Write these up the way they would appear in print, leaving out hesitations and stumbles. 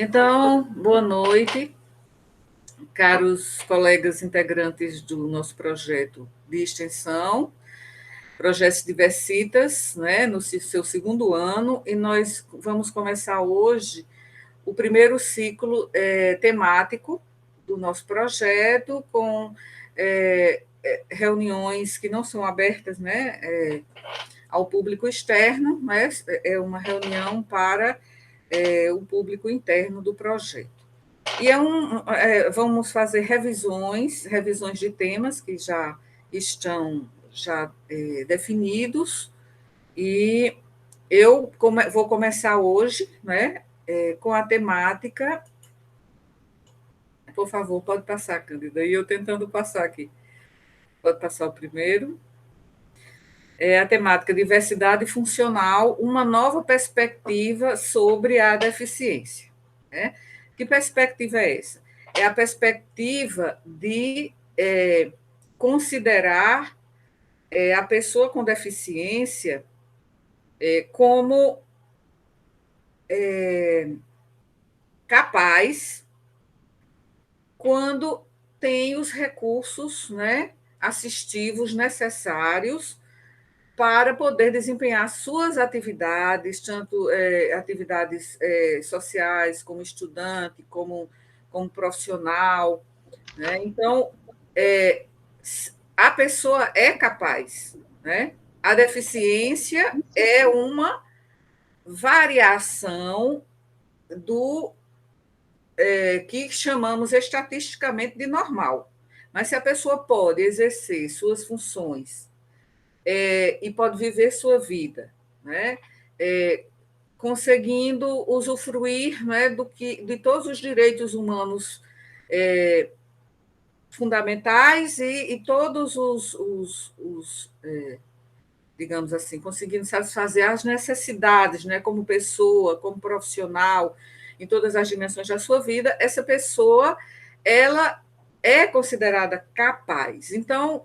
Então, boa noite, caros colegas integrantes do nosso projeto de extensão, Projetos Diversitas, né, no seu segundo ano, e nós vamos começar hoje o primeiro ciclo temático do nosso projeto, com reuniões que não são abertas, né, ao público externo, mas é uma reunião para o público interno do projeto. E vamos fazer revisões de temas que já estão definidos, e eu vou começar hoje, né, com a temática. Por favor, pode passar, Cândida. E eu tentando passar aqui. Pode passar o primeiro. A temática diversidade funcional, uma nova perspectiva sobre a deficiência. Né? Que perspectiva é essa? É a perspectiva de considerar a pessoa com deficiência como capaz quando tem os recursos, né, assistivos necessários para poder desempenhar suas atividades, tanto atividades sociais, como estudante, como profissional. Né? Então, a pessoa é capaz. Né? A deficiência é uma variação do que chamamos estatisticamente de normal. Mas se a pessoa pode exercer suas funções e pode viver sua vida, né? Conseguindo usufruir, né, de todos os direitos humanos fundamentais e todos digamos assim, conseguindo satisfazer as necessidades, né, como pessoa, como profissional, em todas as dimensões da sua vida, essa pessoa ela é considerada capaz. Então,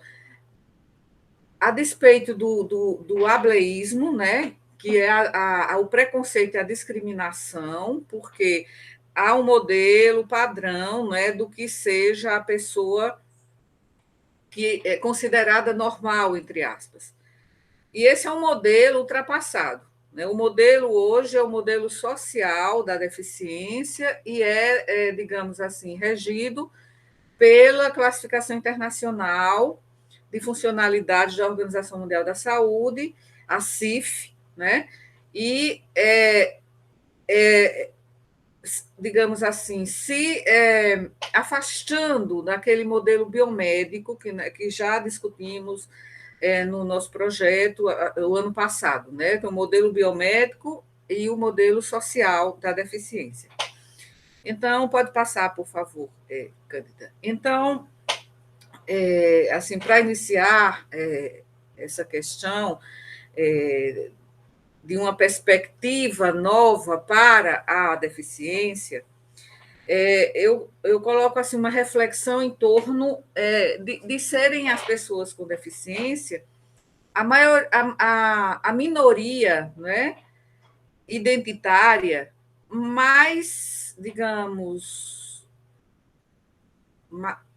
a despeito do ableísmo, né, que é o preconceito e a discriminação, porque há um modelo padrão, né, do que seja a pessoa que é considerada normal, entre aspas. E esse é um modelo ultrapassado. Né? O modelo hoje é o modelo social da deficiência e digamos assim, regido pela classificação internacional de funcionalidades da Organização Mundial da Saúde, a CIF, né? E, digamos assim, se afastando daquele modelo biomédico que já discutimos no nosso projeto o ano passado, né? Que é o modelo biomédico e o modelo social da deficiência. Então, pode passar, por favor, Cândida. Então, assim, para iniciar essa questão de uma perspectiva nova para a deficiência, eu coloco assim uma reflexão em torno de serem as pessoas com deficiência a minoria, né, identitária mais, digamos,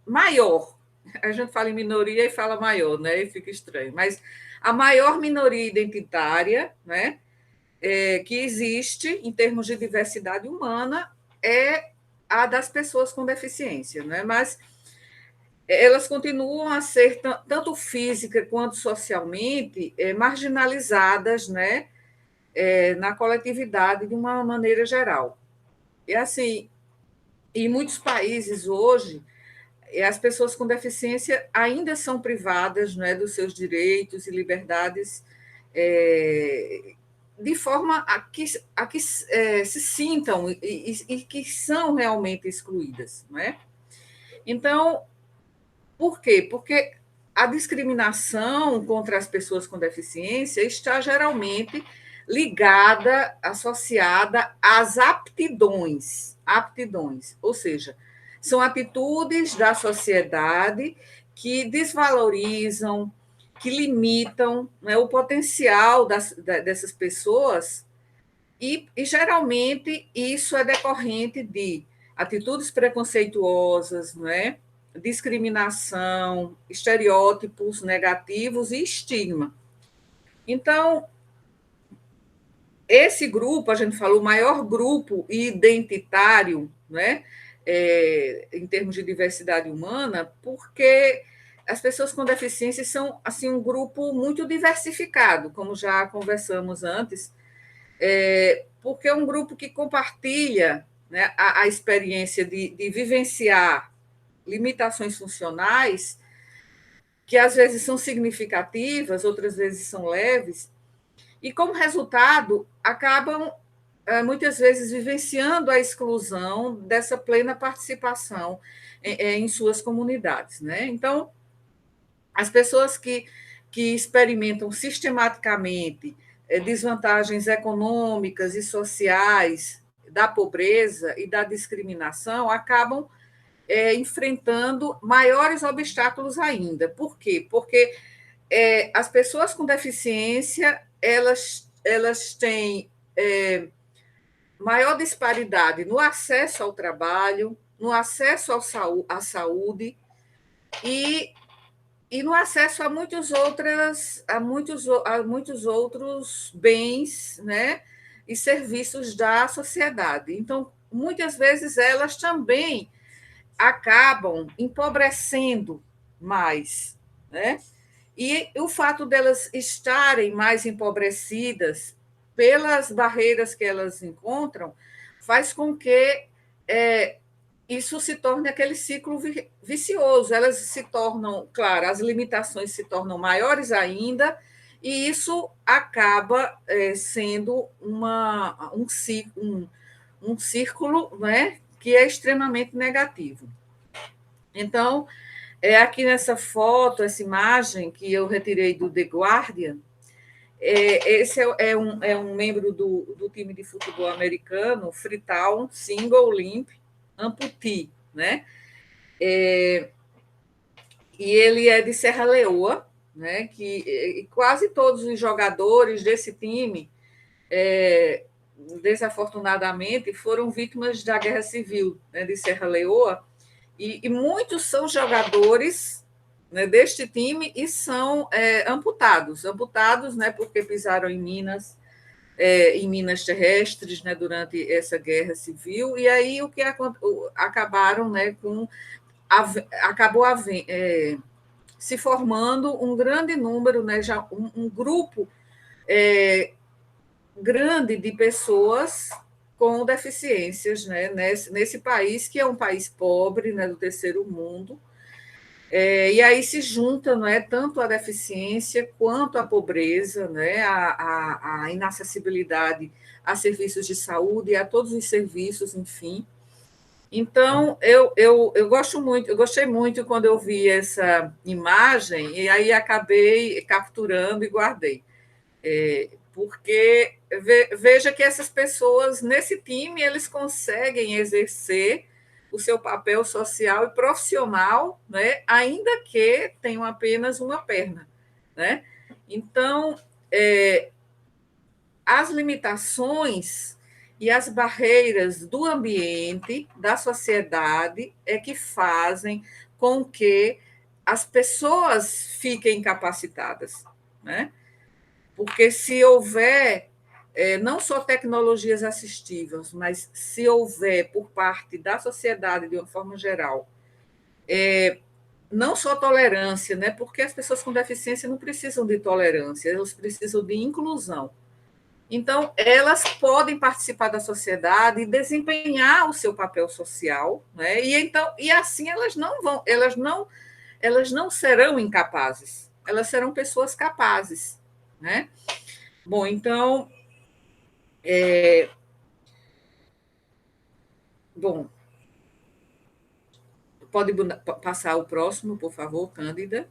maior. A gente fala em minoria e fala maior, né? E fica estranho. Mas a maior minoria identitária, né, que existe em termos de diversidade humana é a das pessoas com deficiência, né? Mas elas continuam a ser, tanto física quanto socialmente, marginalizadas, né, na coletividade de uma maneira geral. E assim, em muitos países hoje, as pessoas com deficiência ainda são privadas, né, dos seus direitos e liberdades de forma a que se sintam e que são realmente excluídas. Né? Então, por quê? Porque a discriminação contra as pessoas com deficiência está geralmente ligada, associada às aptidões, ou seja, são atitudes da sociedade que desvalorizam, que limitam, né, o potencial dessas pessoas geralmente, isso é decorrente de atitudes preconceituosas, não é? Discriminação, estereótipos negativos e estigma. Então, esse grupo, a gente falou, o maior grupo identitário, né, em termos de diversidade humana, porque as pessoas com deficiência são assim um grupo muito diversificado, como já conversamos antes, porque é um grupo que compartilha, né, a experiência de vivenciar limitações funcionais, que às vezes são significativas, outras vezes são leves, e, como resultado, acabam muitas vezes vivenciando a exclusão dessa plena participação em suas comunidades. Né? Então, as pessoas que experimentam sistematicamente desvantagens econômicas e sociais da pobreza e da discriminação acabam enfrentando maiores obstáculos ainda. Por quê? Porque as pessoas com deficiência elas têm maior disparidade no acesso ao trabalho, no acesso à saúde e, no acesso a muitos outros bens, né, e serviços da sociedade. Então, muitas vezes elas também acabam empobrecendo mais, né? E o fato delas estarem mais empobrecidas pelas barreiras que elas encontram faz com que isso se torne aquele ciclo vicioso. Elas se tornam, claro, as limitações se tornam maiores ainda, e isso acaba sendo um círculo, né, que é extremamente negativo. Então, aqui nessa foto, essa imagem que eu retirei do The Guardian, esse é um membro do time de futebol americano, Freetown Single Limb Amputee, né? E ele é de Serra Leoa, né? Que quase todos os jogadores desse time, desafortunadamente, foram vítimas da Guerra Civil, né, de Serra Leoa, e muitos são jogadores, né, deste time e são amputados, né, porque pisaram em minas terrestres, né, durante essa guerra civil, e aí acabaram, né, acabou se formando um grande número, né, já um grupo grande de pessoas com deficiências, né, nesse país, que é um país pobre, né, do terceiro mundo. E aí se junta, não é, tanto a deficiência quanto a pobreza, né, a inacessibilidade a serviços de saúde, a todos os serviços, enfim. Então, eu gostei muito quando eu vi essa imagem, e aí acabei capturando e guardei. Porque veja que essas pessoas, nesse time, eles conseguem exercer o seu papel social e profissional, né, ainda que tenham apenas uma perna. Né? Então, as limitações e as barreiras do ambiente, da sociedade, é que fazem com que as pessoas fiquem incapacitadas. Né? Porque se houver não só tecnologias assistivas, mas se houver por parte da sociedade, de uma forma geral, não só tolerância, né? Porque as pessoas com deficiência não precisam de tolerância, elas precisam de inclusão. Então, elas podem participar da sociedade e desempenhar o seu papel social, né? E assim elas não serão incapazes, elas serão pessoas capazes, né? Bom, então, bom, pode passar o próximo, por favor, Cândida.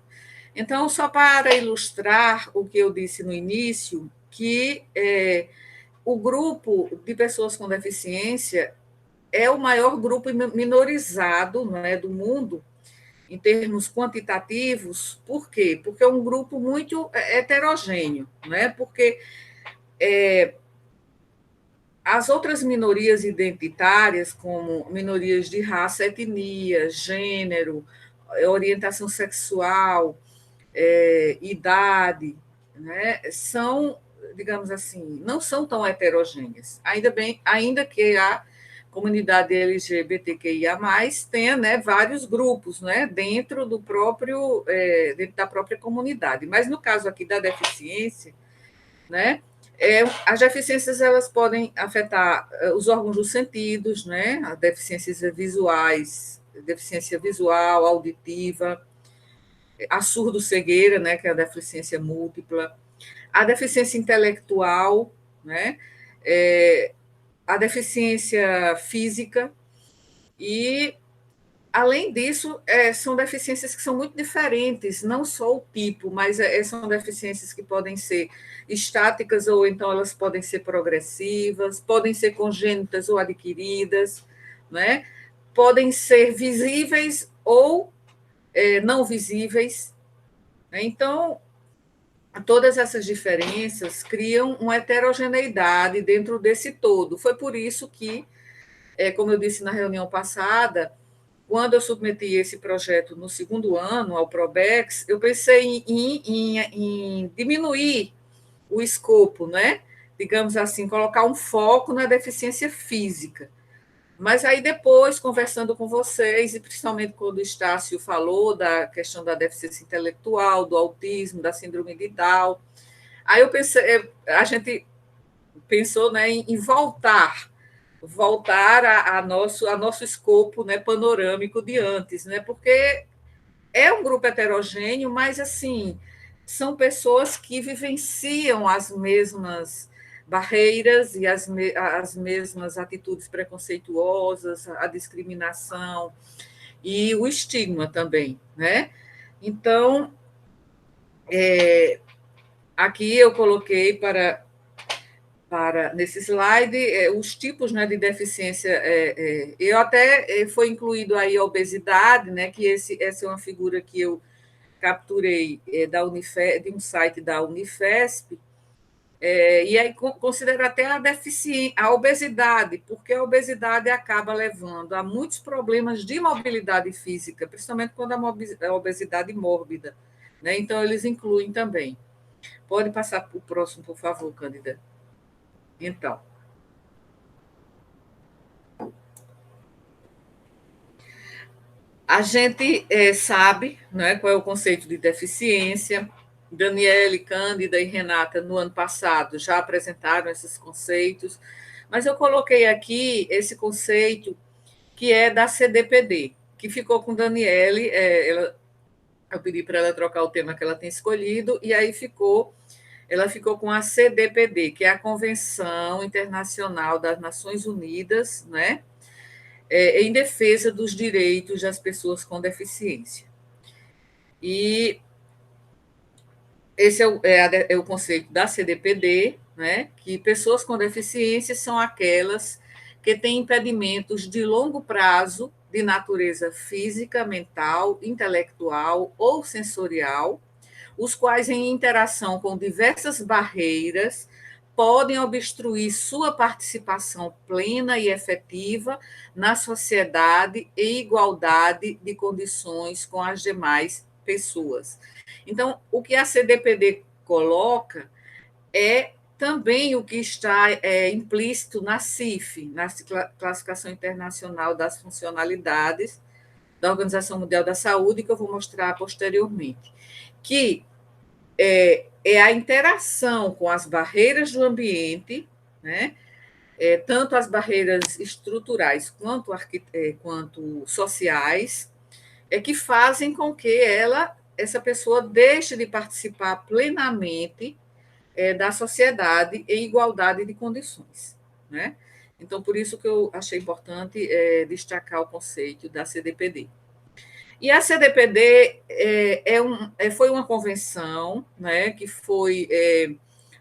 Então, só para ilustrar o que eu disse no início, que o grupo de pessoas com deficiência é o maior grupo minorizado, não é, do mundo, em termos quantitativos. Por quê? Porque é um grupo muito heterogêneo, né? Porque As outras minorias identitárias, como minorias de raça, etnia, gênero, orientação sexual, idade, né, são, digamos assim, não são tão heterogêneas. Ainda bem, ainda que a comunidade LGBTQIA+, tenha, né, vários grupos, né, dentro da própria comunidade. Mas no caso aqui da deficiência, né, as deficiências elas podem afetar os órgãos dos sentidos, né, as deficiências visuais, deficiência visual, auditiva, a surdo-cegueira, né, que é a deficiência múltipla, a deficiência intelectual, né, a deficiência física e, além disso, são deficiências que são muito diferentes, não só o tipo, mas são deficiências que podem ser estáticas ou então elas podem ser progressivas, podem ser congênitas ou adquiridas, né? Podem ser visíveis ou não visíveis. Né? Então, todas essas diferenças criam uma heterogeneidade dentro desse todo. Foi por isso que, como eu disse na reunião passada, quando eu submeti esse projeto no segundo ano ao Probex, eu pensei em diminuir o escopo, né? Digamos assim, colocar um foco na deficiência física. Mas aí depois, conversando com vocês, e principalmente quando o Estácio falou da questão da deficiência intelectual, do autismo, da síndrome de Down, aí eu pensei, a gente pensou, né, em voltar a nosso escopo, né, panorâmico de antes, né, porque é um grupo heterogêneo, mas assim são pessoas que vivenciam as mesmas barreiras e as mesmas atitudes preconceituosas, a discriminação e o estigma também, né? Então, aqui eu coloquei para nesse slide os tipos, né, de deficiência. Eu até foi incluído aí a obesidade, né, que essa é uma figura que eu capturei de um site da Unifesp, e aí considera até a obesidade, porque a obesidade acaba levando a muitos problemas de mobilidade física, principalmente quando a obesidade mórbida. Né? Então, eles incluem também. Pode passar para o próximo, por favor, Cândida. Então, a gente sabe, né, qual é o conceito de deficiência. Daniele, Cândida e Renata, no ano passado, já apresentaram esses conceitos, mas eu coloquei aqui esse conceito que é da CDPD, que ficou com Daniele. Eu pedi para ela trocar o tema que ela tem escolhido, e aí ela ficou com a CDPD, que é a Convenção Internacional das Nações Unidas, né, em defesa dos direitos das pessoas com deficiência. E esse é o conceito da CDPD, né, que pessoas com deficiência são aquelas que têm impedimentos de longo prazo de natureza física, mental, intelectual ou sensorial, os quais, em interação com diversas barreiras, podem obstruir sua participação plena e efetiva na sociedade em igualdade de condições com as demais pessoas. Então, o que a CDPD coloca é também o que está implícito na CIF, na Classificação Internacional das Funcionalidades da Organização Mundial da Saúde, que eu vou mostrar posteriormente, que é a interação com as barreiras do ambiente, né? Tanto as barreiras estruturais quanto sociais, que fazem com que essa pessoa deixe de participar plenamente da sociedade em igualdade de condições. Né? Então, por isso que eu achei importante destacar o conceito da CDPD. E a CDPD foi uma convenção, né, que foi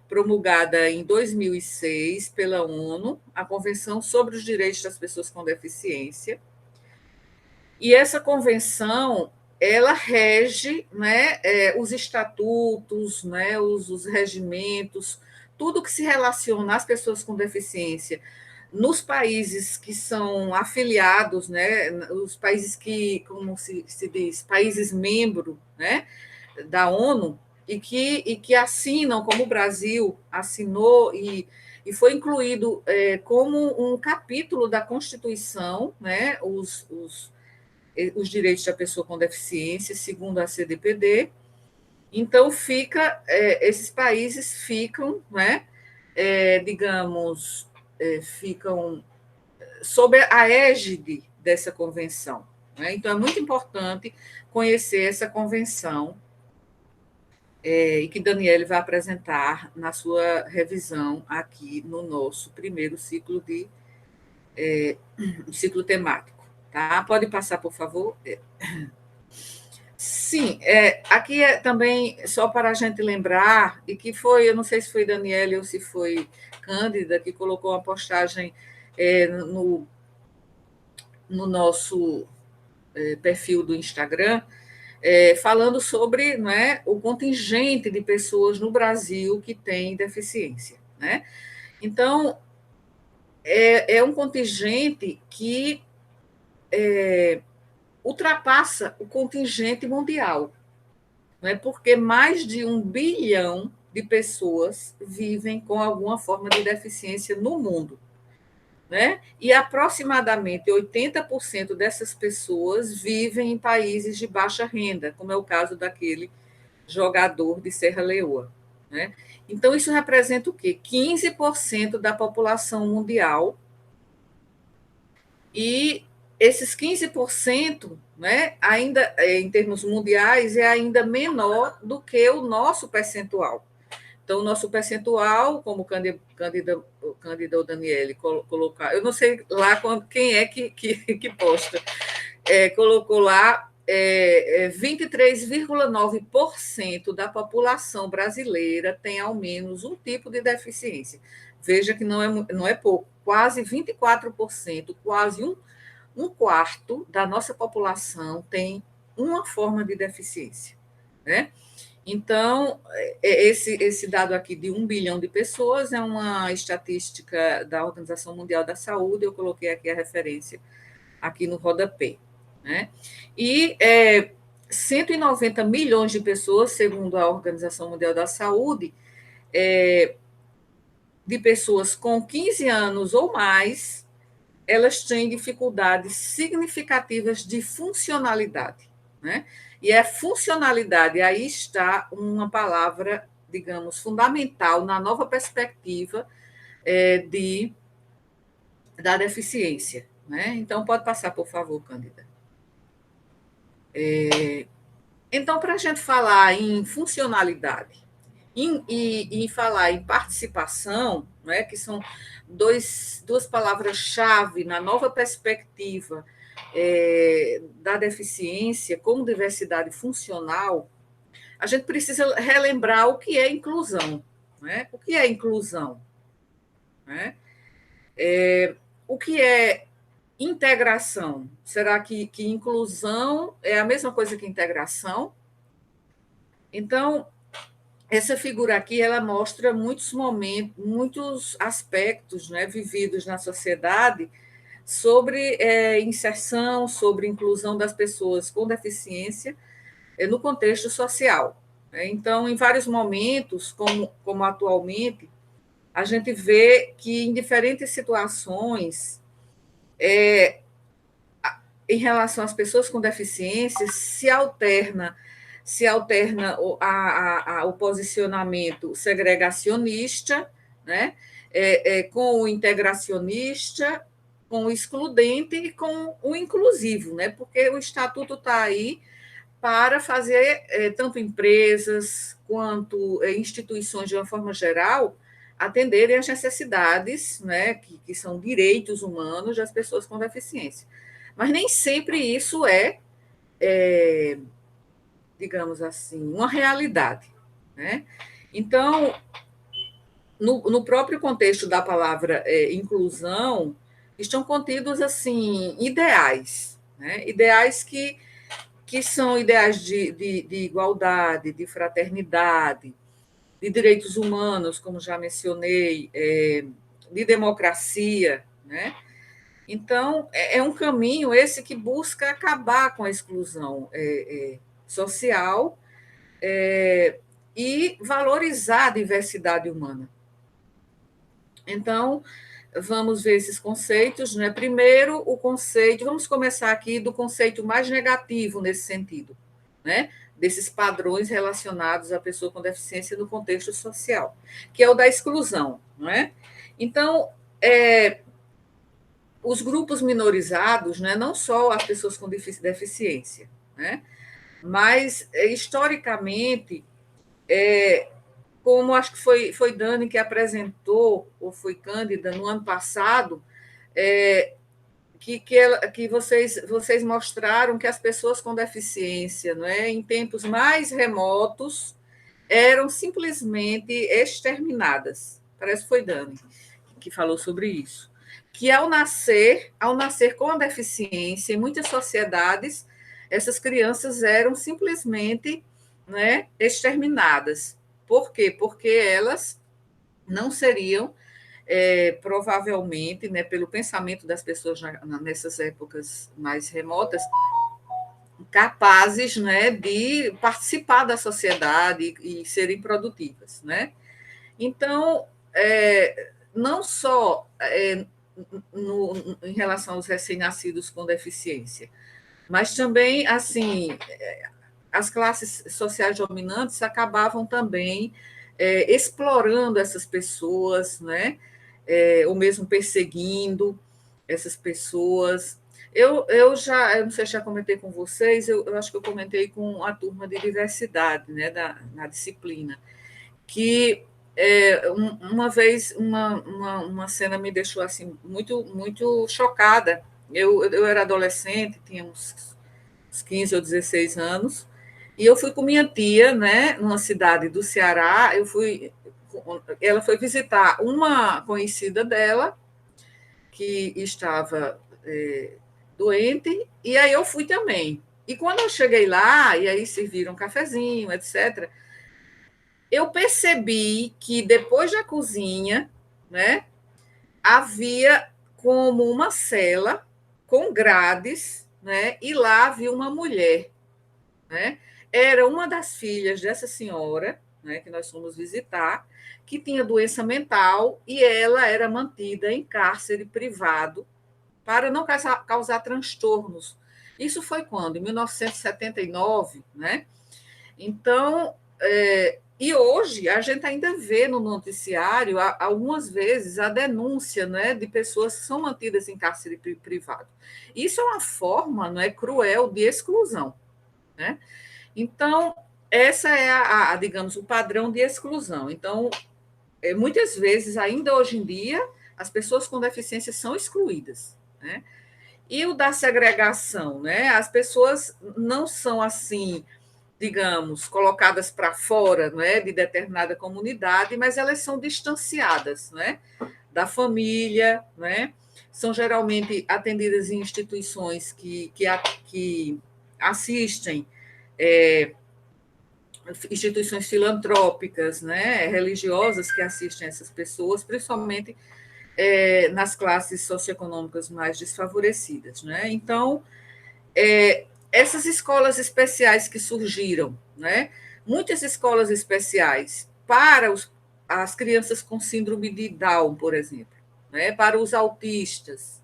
promulgada em 2006 pela ONU, a Convenção sobre os Direitos das Pessoas com Deficiência. E essa convenção ela rege, né, os estatutos, né, os regimentos, tudo que se relaciona às pessoas com deficiência nos países que são afiliados, né, os países que, como se diz, países membros, né, da ONU, e que assinam, como o Brasil assinou e foi incluído como um capítulo da Constituição, né, os direitos da pessoa com deficiência, segundo a CDPD. Então, esses países ficam, né, digamos, ficam sob a égide dessa convenção. Né? Então, é muito importante conhecer essa convenção e que Daniele vai apresentar na sua revisão aqui no nosso primeiro ciclo temático. Tá? Pode passar, por favor? Sim, aqui é também só para a gente lembrar, e que foi, eu não sei se foi Daniele ou se foi Cândida, que colocou uma postagem no nosso perfil do Instagram, falando sobre, né, o contingente de pessoas no Brasil que tem deficiência. Né? Então, é um contingente que ultrapassa o contingente mundial, né? Porque mais de 1 bilhão de pessoas vivem com alguma forma de deficiência no mundo. Né? E aproximadamente 80% dessas pessoas vivem em países de baixa renda, como é o caso daquele jogador de Serra Leoa. Né? Então, isso representa o quê? 15% da população mundial, e esses 15%, né, ainda em termos mundiais, é ainda menor do que o nosso percentual. Então, o nosso percentual, como Cândida ou Daniele colocar, eu não sei lá quem é que posta, colocou lá 23,9% da população brasileira tem ao menos um tipo de deficiência. Veja que não é pouco, quase 24%, quase um quarto da nossa população tem uma forma de deficiência. Né? Então, esse dado aqui de 1 bilhão de pessoas é uma estatística da Organização Mundial da Saúde, eu coloquei aqui a referência aqui no rodapé. Né? E 190 milhões de pessoas, segundo a Organização Mundial da Saúde, de pessoas com 15 anos ou mais, elas têm dificuldades significativas de funcionalidade. Né? E a funcionalidade, aí está uma palavra, digamos, fundamental na nova perspectiva da deficiência. Né? Então, pode passar, por favor, Cândida. Então, para a gente falar em funcionalidade e falar em participação, né, que são duas palavras-chave na nova perspectiva da deficiência como diversidade funcional, a gente precisa relembrar o que é inclusão. Né? O que é inclusão? Né? O que é integração? Será que inclusão é a mesma coisa que integração? Então, essa figura aqui ela mostra muitos momentos, muitos aspectos, né, vividos na sociedade sobre inserção, sobre inclusão das pessoas com deficiência no contexto social. Né? Então, em vários momentos, como atualmente, a gente vê que em diferentes situações, em relação às pessoas com deficiência, se alterna o posicionamento segregacionista, né? Com o integracionista, com o excludente e com o inclusivo, né? Porque o Estatuto está aí para fazer tanto empresas quanto instituições, de uma forma geral, atenderem às necessidades, né, que são direitos humanos das pessoas com deficiência. Mas nem sempre isso digamos assim, uma realidade. Né? Então, no próprio contexto da palavra inclusão, estão contidos assim ideais, né? Ideais que são ideais de igualdade, de fraternidade, de direitos humanos, como já mencionei, de democracia, né? Então, é um caminho esse que busca acabar com a exclusão social e valorizar a diversidade humana. Então, vamos ver esses conceitos, né? Primeiro, o conceito, vamos começar aqui do conceito mais negativo nesse sentido, né? Desses padrões relacionados à pessoa com deficiência no contexto social, que é o da exclusão, não é? Então, os grupos minorizados, né, não só as pessoas com deficiência, né, mas historicamente, como acho que foi Dani que apresentou, ou foi Cândida, no ano passado, que vocês mostraram que as pessoas com deficiência, não é, em tempos mais remotos, eram simplesmente exterminadas. Parece que foi Dani que falou sobre isso. Que ao nascer com a deficiência, em muitas sociedades, essas crianças eram simplesmente, né, exterminadas. Por quê? Porque elas não seriam, provavelmente, né, pelo pensamento das pessoas nessas épocas mais remotas, capazes, né, de participar da sociedade e serem produtivas, né? Então, não só em relação aos recém-nascidos com deficiência, mas também, assim, as classes sociais dominantes acabavam também explorando essas pessoas, né? Ou mesmo perseguindo essas pessoas. Eu não sei se já comentei com vocês, eu acho que eu comentei com a turma de diversidade, né, na disciplina, que uma vez uma cena me deixou assim muito muito chocada. Eu era adolescente, tinha uns 15 ou 16 anos, e eu fui com minha tia, né, numa cidade do Ceará. Ela foi visitar uma conhecida dela que estava doente, e aí eu fui também. E quando eu cheguei lá, e aí serviram um cafezinho, etc., eu percebi que depois da cozinha, né, havia como uma cela com grades, né, e lá havia uma mulher, né? Era uma das filhas dessa senhora, né, que nós fomos visitar, que tinha doença mental e ela era mantida em cárcere privado para não causar transtornos. Isso foi quando? Em 1979, né? Então, e hoje a gente ainda vê no noticiário, algumas vezes, a denúncia, né, de pessoas que são mantidas em cárcere privado. Isso é uma forma, não é, cruel de exclusão, né? Então, essa é digamos, o padrão de exclusão. Então, muitas vezes, ainda hoje em dia, as pessoas com deficiência são excluídas, né? E o da segregação, né? As pessoas não são assim, digamos, colocadas para fora, não é, de determinada comunidade, mas elas são distanciadas, né, da família, né? São geralmente atendidas em instituições que assistem, é, instituições filantrópicas, né, religiosas que assistem essas pessoas, principalmente nas classes socioeconômicas mais desfavorecidas, né? Então, essas escolas especiais que surgiram, né? Muitas escolas especiais para as crianças com síndrome de Down, por exemplo, né? Para os autistas.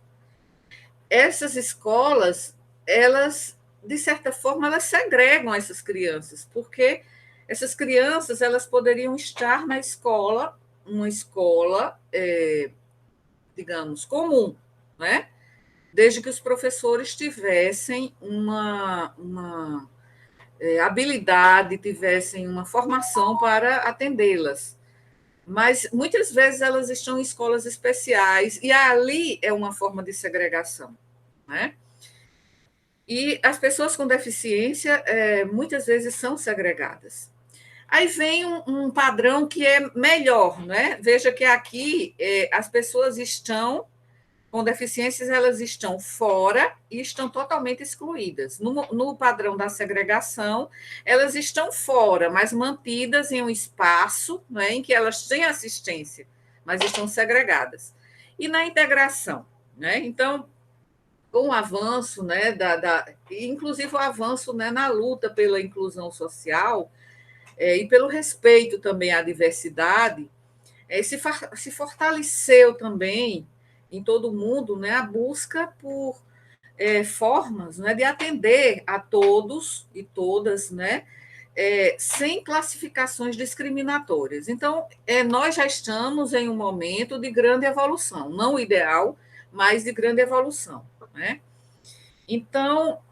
Essas escolas, elas, de certa forma, elas segregam essas crianças, porque essas crianças elas poderiam estar na escola, uma escola, digamos, comum, né? Desde que os professores tivessem uma habilidade, tivessem uma formação para atendê-las. Mas muitas vezes elas estão em escolas especiais, e ali é uma forma de segregação, né? E as pessoas com deficiência muitas vezes são segregadas. Aí vem um padrão que é melhor, né? Veja que aqui as pessoas estão com deficiências, elas estão fora e estão totalmente excluídas. No padrão da segregação, elas estão fora, mas mantidas em um espaço, né, em que elas têm assistência, mas estão segregadas. E na integração, né? Então, com o avanço, né, inclusive o avanço, né, na luta pela inclusão social, e pelo respeito também à diversidade, se fortaleceu também em todo o mundo, né, a busca por formas, né, de atender a todos e todas, né, sem classificações discriminatórias. Então, nós já estamos em um momento de grande evolução, não ideal, mas de grande evolução, né? Então,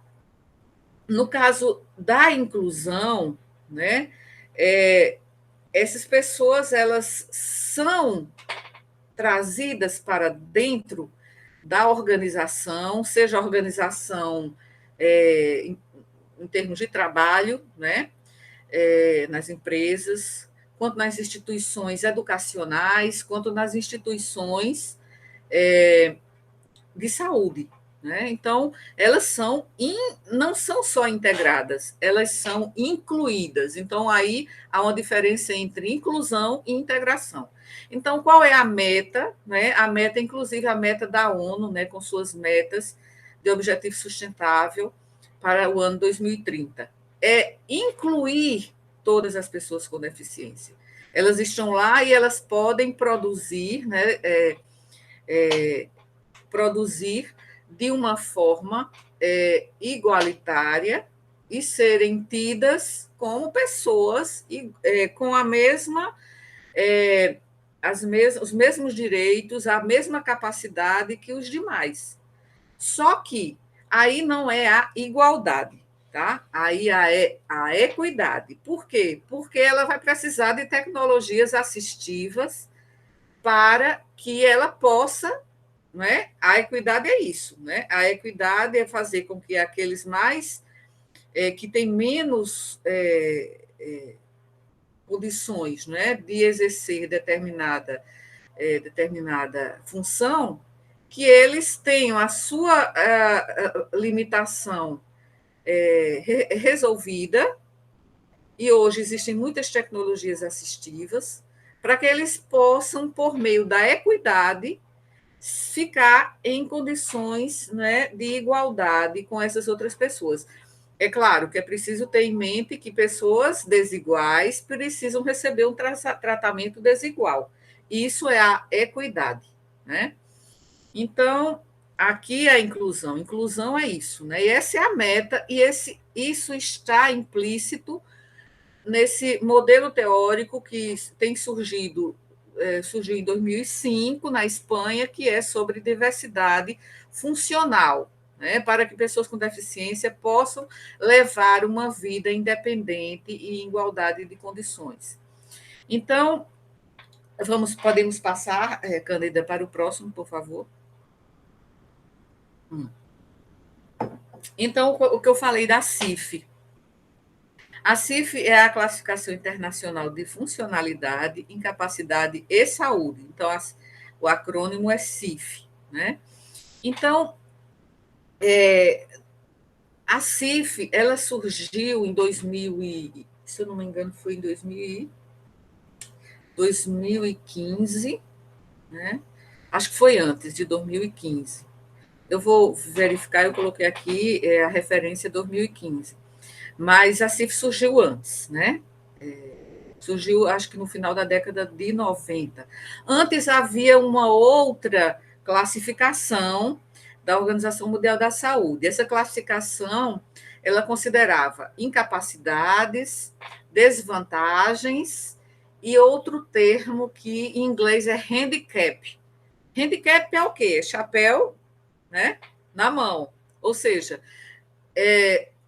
no caso da inclusão, né, essas pessoas elas são trazidas para dentro da organização, seja a organização em termos de trabalho, né, nas empresas, quanto nas instituições educacionais, quanto nas instituições de saúde. Né? Então, elas não são só integradas, elas são incluídas. Então, aí há uma diferença entre inclusão e integração. Então, qual é a meta? Né? A meta, inclusive, a meta da ONU, né, com suas metas de objetivo sustentável para o ano 2030, é incluir todas as pessoas com deficiência. Elas estão lá e elas podem produzir, né, produzir de uma forma igualitária e serem tidas como pessoas com a mesma, os mesmos direitos, a mesma capacidade que os demais. Só que aí não é a igualdade, tá? Aí é a equidade. Por quê? Porque ela vai precisar de tecnologias assistivas para que ela possa, não é? A equidade é isso, né? A equidade é fazer com que aqueles mais que têm menos condições, né, de exercer determinada função, que eles tenham a sua limitação resolvida, e hoje existem muitas tecnologias assistivas, para que eles possam, por meio da equidade, ficar em condições, né, de igualdade com essas outras pessoas. É claro que é preciso ter em mente que pessoas desiguais precisam receber um tratamento desigual. Isso é a equidade, né? Então, aqui é a inclusão. Inclusão é isso, né? E essa é a meta, e isso está implícito nesse modelo teórico que tem surgiu em 2005 na Espanha, que é sobre diversidade funcional, né, para que pessoas com deficiência possam levar uma vida independente e em igualdade de condições. Então, podemos passar, Cândida, para o próximo, por favor. Então, o que eu falei da CIF. A CIF é a Classificação Internacional de Funcionalidade, Incapacidade e Saúde. Então, o acrônimo é CIF, né? Então, a CIF, ela surgiu em 2000 se eu não me engano, foi em 2015, né? Acho que foi antes de 2015. Eu vou verificar, eu coloquei aqui a referência 2015. Mas a CIF surgiu antes, né? Surgiu, acho que no final da década de 90. Antes havia uma outra classificação da Organização Mundial da Saúde. Essa classificação, ela considerava incapacidades, desvantagens e outro termo que em inglês é handicap. Handicap é o quê? Chapéu, né, na mão. Ou seja,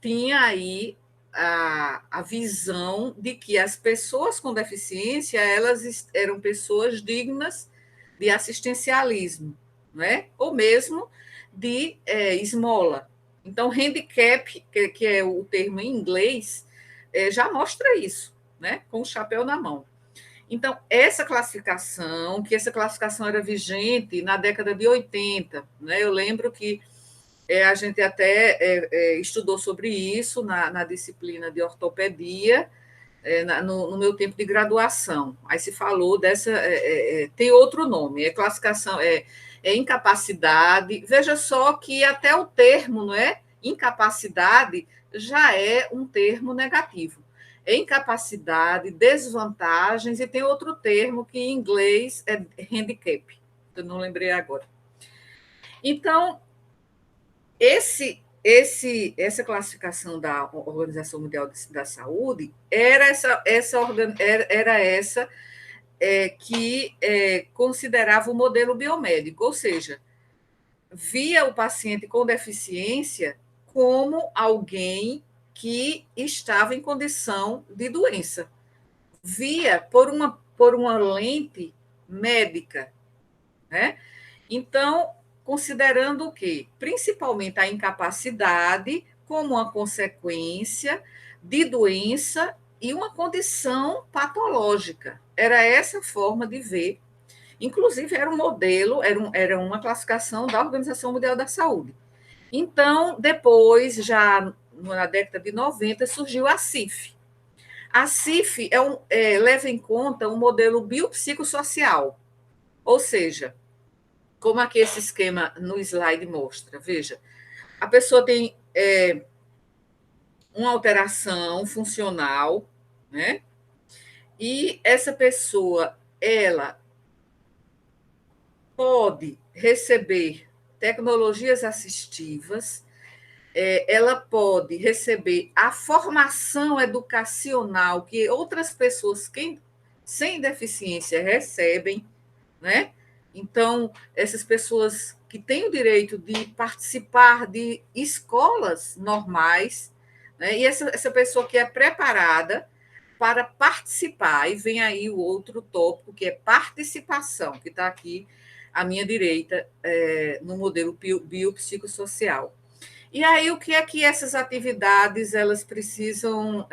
tinha aí a visão de que as pessoas com deficiência elas eram pessoas dignas de assistencialismo, né? Ou mesmo de esmola. Então, handicap, que é o termo em inglês, já mostra isso, né? Com o chapéu na mão. Então, essa classificação era vigente na década de 80, né? Eu lembro que a gente até estudou sobre isso na disciplina de ortopedia, no meu tempo de graduação. Aí se falou dessa. Tem outro nome, classificação, incapacidade. Veja só que até o termo, não é? Incapacidade já é um termo negativo. Incapacidade, desvantagens, e tem outro termo que em inglês é handicap. Eu não lembrei agora. Então, essa classificação da Organização Mundial da Saúde era essa que considerava o modelo biomédico, ou seja, via o paciente com deficiência como alguém que estava em condição de doença, via por uma lente médica, né? Então, considerando o quê? Principalmente a incapacidade como uma consequência de doença e uma condição patológica. Era essa forma de ver. Inclusive, era um modelo, era uma classificação da Organização Mundial da Saúde. Então, depois, já na década de 90, surgiu a CIF. A CIF leva em conta um modelo biopsicossocial, ou seja, como aqui esse esquema no slide mostra. Veja, a pessoa tem uma alteração funcional, né? E essa pessoa, ela pode receber tecnologias assistivas, ela pode receber a formação educacional que outras pessoas sem deficiência recebem, né? Então, essas pessoas que têm o direito de participar de escolas normais, né? E essa pessoa que é preparada para participar, e vem aí o outro tópico, que é participação, que está aqui à minha direita, no modelo biopsicossocial. E aí, o que é que essas atividades elas precisam,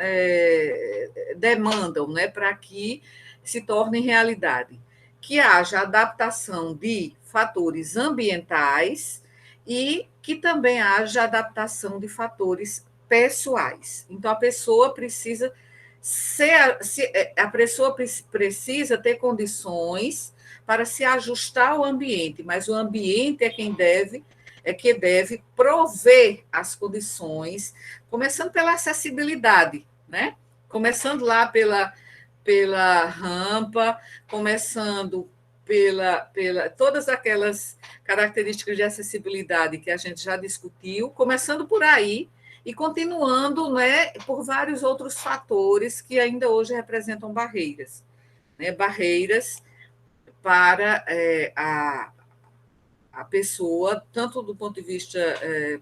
demandam, né, para que se tornem realidade? Que haja adaptação de fatores ambientais e que também haja adaptação de fatores pessoais. Então, a pessoa precisa precisa ter condições para se ajustar ao ambiente, mas o ambiente que deve prover as condições, começando pela acessibilidade, né? Começando lá pela rampa, começando pela todas aquelas características de acessibilidade que a gente já discutiu, começando por aí e continuando, né, por vários outros fatores que ainda hoje representam barreiras, né? Barreiras para a pessoa, tanto do ponto de vista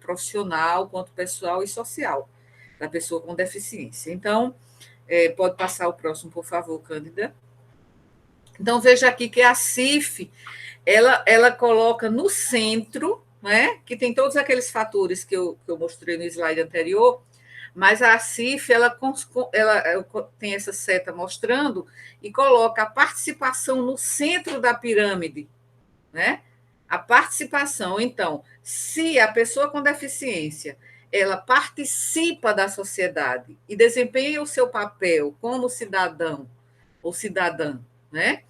profissional, quanto pessoal e social, da pessoa com deficiência. Então, pode passar o próximo, por favor, Cândida. Então, veja aqui que a CIF, ela coloca no centro, né, que tem todos aqueles fatores que eu mostrei no slide anterior, mas a CIF, ela tem essa seta mostrando e coloca a participação no centro da pirâmide, né? A participação. Então, se a pessoa com deficiência ela participa da sociedade e desempenha o seu papel como cidadão ou cidadã, né?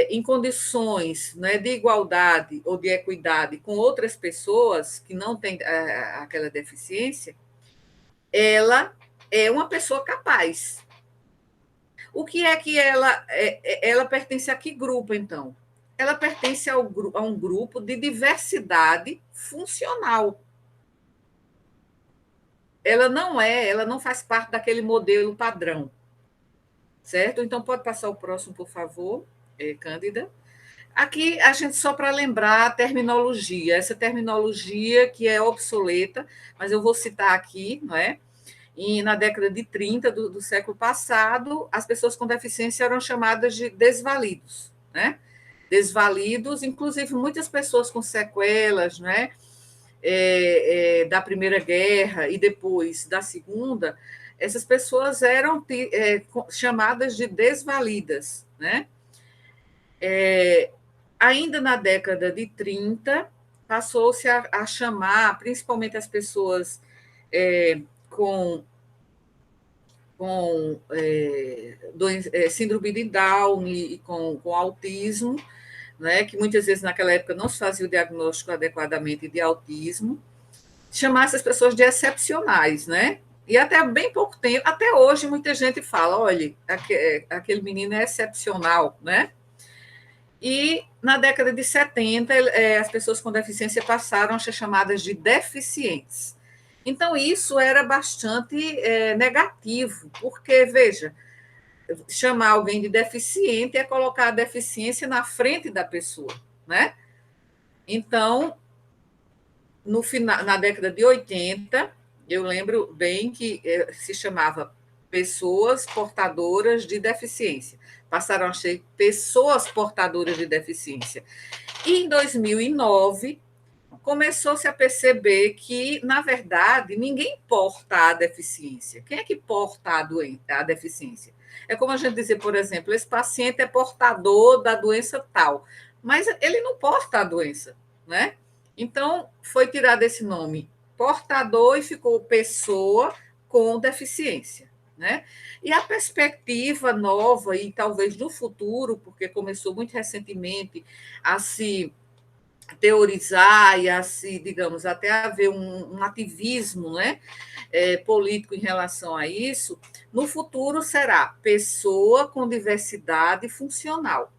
Em condições, né, de igualdade ou de equidade com outras pessoas que não têm aquela deficiência, ela é uma pessoa capaz. O que é que ela pertence a que grupo, então? Ela pertence a um grupo de diversidade funcional. Ela não faz parte daquele modelo padrão, certo? Então, pode passar o próximo, por favor, Cândida. Aqui, a gente, só para lembrar a terminologia, essa terminologia que é obsoleta, mas eu vou citar aqui, não é? E na década de 30 do século passado, as pessoas com deficiência eram chamadas de desvalidos, né? Desvalidos, inclusive muitas pessoas com sequelas, né? Da Primeira Guerra e depois da Segunda, essas pessoas eram chamadas de desvalidas, né? Ainda na década de 30, passou-se a chamar, principalmente as pessoas com síndrome de Down e com autismo, né, que muitas vezes naquela época não se fazia o diagnóstico adequadamente de autismo, chamar essas pessoas de excepcionais, né? E até bem pouco tempo, até hoje, muita gente fala, olha, aquele menino é excepcional, né? E na década de 70, as pessoas com deficiência passaram a ser chamadas de deficientes. Então, isso era bastante negativo, porque, veja, chamar alguém de deficiente é colocar a deficiência na frente da pessoa, né? Então, no final, na década de 80, eu lembro bem que se chamava pessoas portadoras de deficiência. Passaram a ser pessoas portadoras de deficiência. E em 2009, começou-se a perceber que, na verdade, ninguém porta a deficiência. Quem é que porta a deficiência? É como a gente dizer, por exemplo, esse paciente é portador da doença tal, mas ele não porta a doença, né? Então, foi tirado esse nome portador e ficou pessoa com deficiência, né? E a perspectiva nova e talvez do futuro, porque começou muito recentemente a se teorizar e a se, digamos, até haver um ativismo, né, político em relação a isso, no futuro será pessoa com diversidade funcional.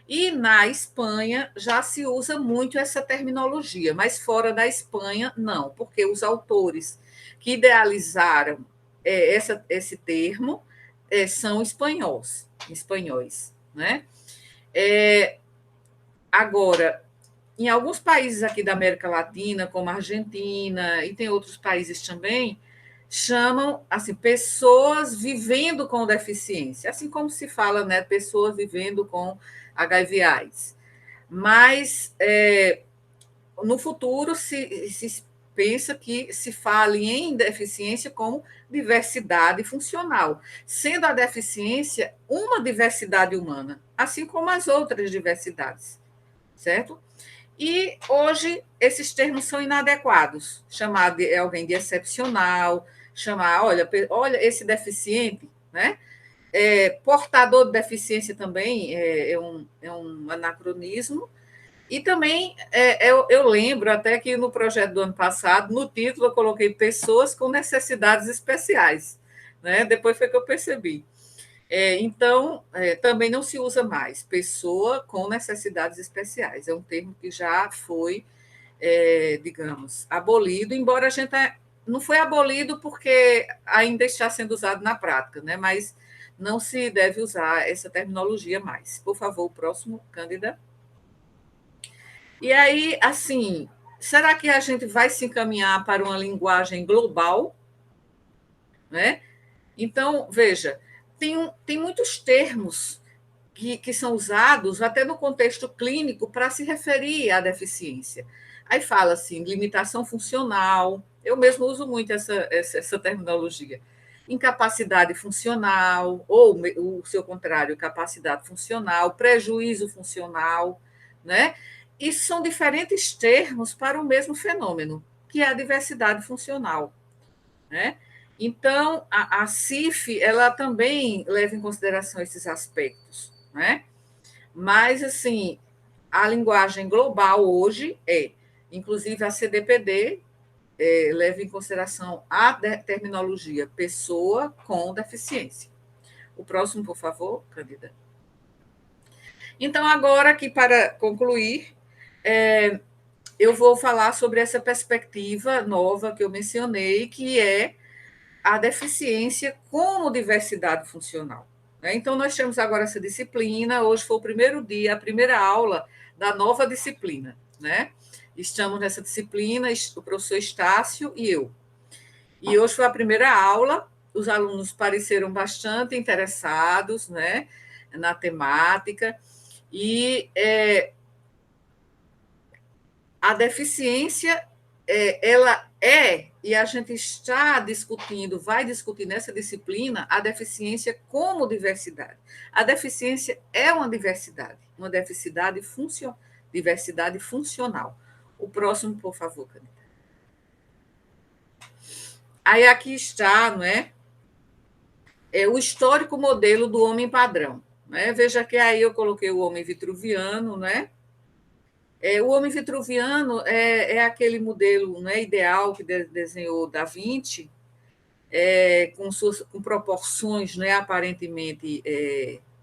E na Espanha já se usa muito essa terminologia, mas fora da Espanha, não, porque os autores que idealizaram esse termo são espanhóis, né? Agora, em alguns países aqui da América Latina, como a Argentina, e tem outros países também, chamam assim pessoas vivendo com deficiência, assim como se fala, né, pessoas vivendo com HIV/AIDS. Mas no futuro se pensa que se fale em deficiência como diversidade funcional, sendo a deficiência uma diversidade humana, assim como as outras diversidades, certo? E hoje esses termos são inadequados. Chamar de alguém de excepcional, chamar, olha esse deficiente, né? Portador de deficiência também é um anacronismo. E também eu lembro até que no projeto do ano passado, no título, eu coloquei pessoas com necessidades especiais. Né? Depois foi que eu percebi. Então, também não se usa mais pessoa com necessidades especiais. É um termo que já foi, digamos, abolido, embora a gente não foi abolido porque ainda está sendo usado na prática, né? Mas não se deve usar essa terminologia mais. Por favor, o próximo, Cândida. E aí, assim, será que a gente vai se encaminhar para uma linguagem global? Né? Então, veja, tem muitos termos que são usados até no contexto clínico para se referir à deficiência. Aí fala assim, limitação funcional, eu mesmo uso muito essa terminologia. Incapacidade funcional, ou o seu contrário, capacidade funcional, prejuízo funcional, né? Isso são diferentes termos para o mesmo fenômeno, que é a diversidade funcional, né? Então, a CIF, ela também leva em consideração esses aspectos, né? Mas, assim, a linguagem global hoje inclusive a CDPD, leva em consideração a terminologia pessoa com deficiência. O próximo, por favor, Cândida. Então, agora, aqui para concluir, eu vou falar sobre essa perspectiva nova que eu mencionei, que é a deficiência como diversidade funcional. Então, nós temos agora essa disciplina, hoje foi o primeiro dia, a primeira aula da nova disciplina, né? Estamos nessa disciplina, o professor Estácio e eu. E hoje foi a primeira aula, os alunos pareceram bastante interessados, né, na temática, e a deficiência ela e a gente está discutindo, vai discutir nessa disciplina, a deficiência como diversidade. A deficiência é uma diversidade funcional. O próximo, por favor, Canita. Aí aqui está, não é? O histórico modelo do homem padrão. Né? Veja que aí eu coloquei o homem vitruviano, né? O homem vitruviano é aquele modelo, né, ideal que desenhou Da Vinci, com proporções, né, aparentemente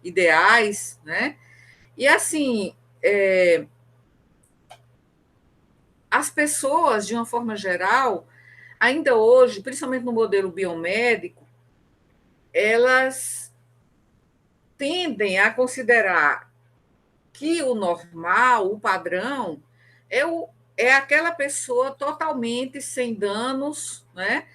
ideais, né? E assim, as pessoas, de uma forma geral, ainda hoje, principalmente no modelo biomédico, elas tendem a considerar que o normal, o padrão, é aquela pessoa totalmente sem danos, né?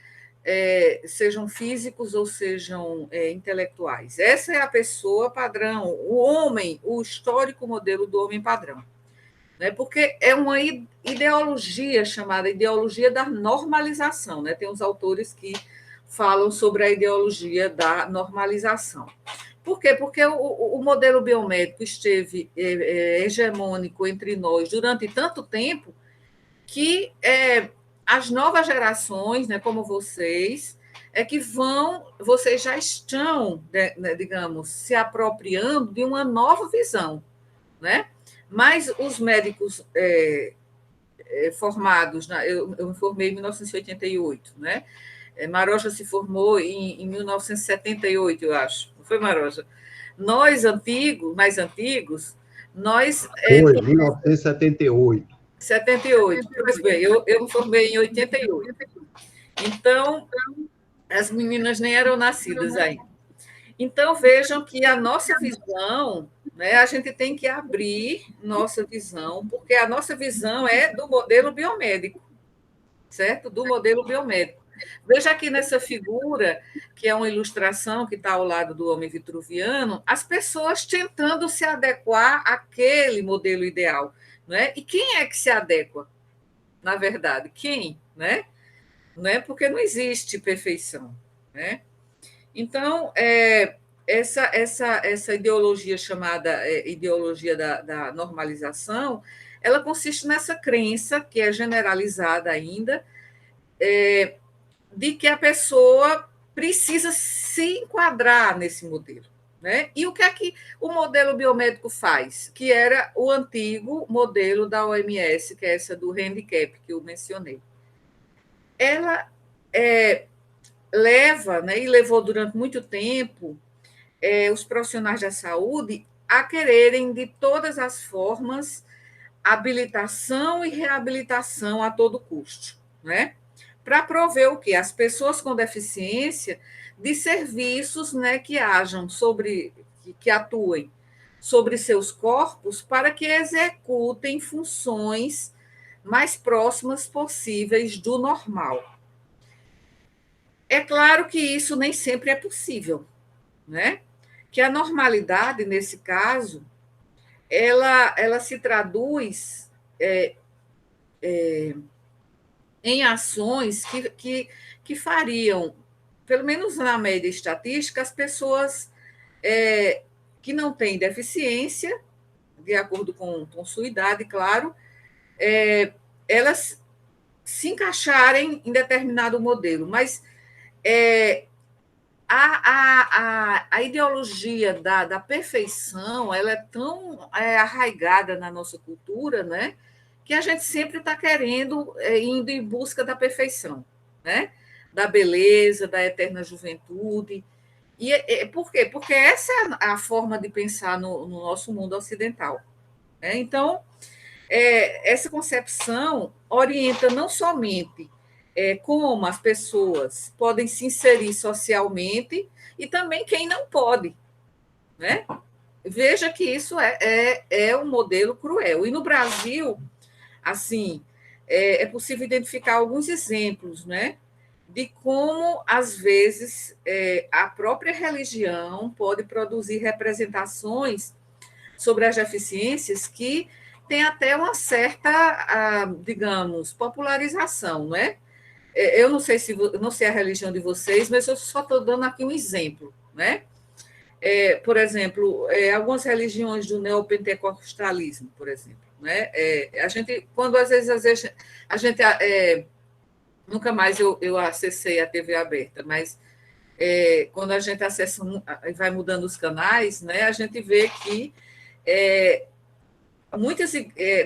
Sejam físicos ou sejam intelectuais. Essa é a pessoa padrão, o homem, o histórico modelo do homem padrão. Né? Porque é uma ideologia chamada ideologia da normalização. Né? Tem uns autores que falam sobre a ideologia da normalização. Por quê? Porque o modelo biomédico esteve hegemônico entre nós durante tanto tempo que as novas gerações, né, como vocês, vocês já estão, né, digamos, se apropriando de uma nova visão, né? Mas os médicos formados, eu me formei em 1988, né? Maroja se formou em 1978, eu acho. Não foi, Maroja? Nós, mais antigos, nós... Foi, 1978. 78, pois bem, eu me formei em 88. Então, as meninas nem eram nascidas ainda. Então, vejam que a nossa visão, né, a gente tem que abrir nossa visão, porque a nossa visão é do modelo biomédico, certo? Do modelo biomédico. Veja aqui nessa figura, que é uma ilustração que está ao lado do homem vitruviano, as pessoas tentando se adequar àquele modelo ideal. Né? E quem é que se adequa, na verdade? Quem? Né? Não é porque não existe perfeição. Né? Então, essa ideologia chamada ideologia da normalização, ela consiste nessa crença, que é generalizada ainda, de que a pessoa precisa se enquadrar nesse modelo. Né? E o que é que o modelo biomédico faz? Que era o antigo modelo da OMS, que é essa do handicap que eu mencionei. Ela leva, né, e levou durante muito tempo, os profissionais da saúde a quererem, de todas as formas, habilitação e reabilitação a todo custo, né? Para prover o quê? As pessoas com deficiência de serviços, né, que atuem sobre seus corpos para que executem funções mais próximas possíveis do normal. É claro que isso nem sempre é possível, né? Que a normalidade, nesse caso, ela se traduz em ações que fariam, pelo menos na média estatística, as pessoas que não têm deficiência, de acordo com sua idade, claro, elas se encaixarem em determinado modelo. Mas a ideologia da perfeição, ela é tão arraigada na nossa cultura, né, que a gente sempre está querendo, indo em busca da perfeição, né, da beleza, da eterna juventude. Por quê? Porque essa é a forma de pensar no nosso mundo ocidental. Né? Então, essa concepção orienta não somente como as pessoas podem se inserir socialmente e também quem não pode. Né? Veja que isso é um modelo cruel. E no Brasil, assim, é possível identificar alguns exemplos, né, de como, às vezes, a própria religião pode produzir representações sobre as deficiências tem até uma certa, digamos, popularização, não é? Eu não sei se não sei a religião de vocês, mas eu só estou dando aqui um exemplo, né? Por exemplo, algumas religiões do neopentecostalismo, por exemplo, né? A gente, quando às vezes a gente nunca mais eu acessei a TV aberta, mas quando a gente acessa e vai mudando os canais, né? A gente vê que muitas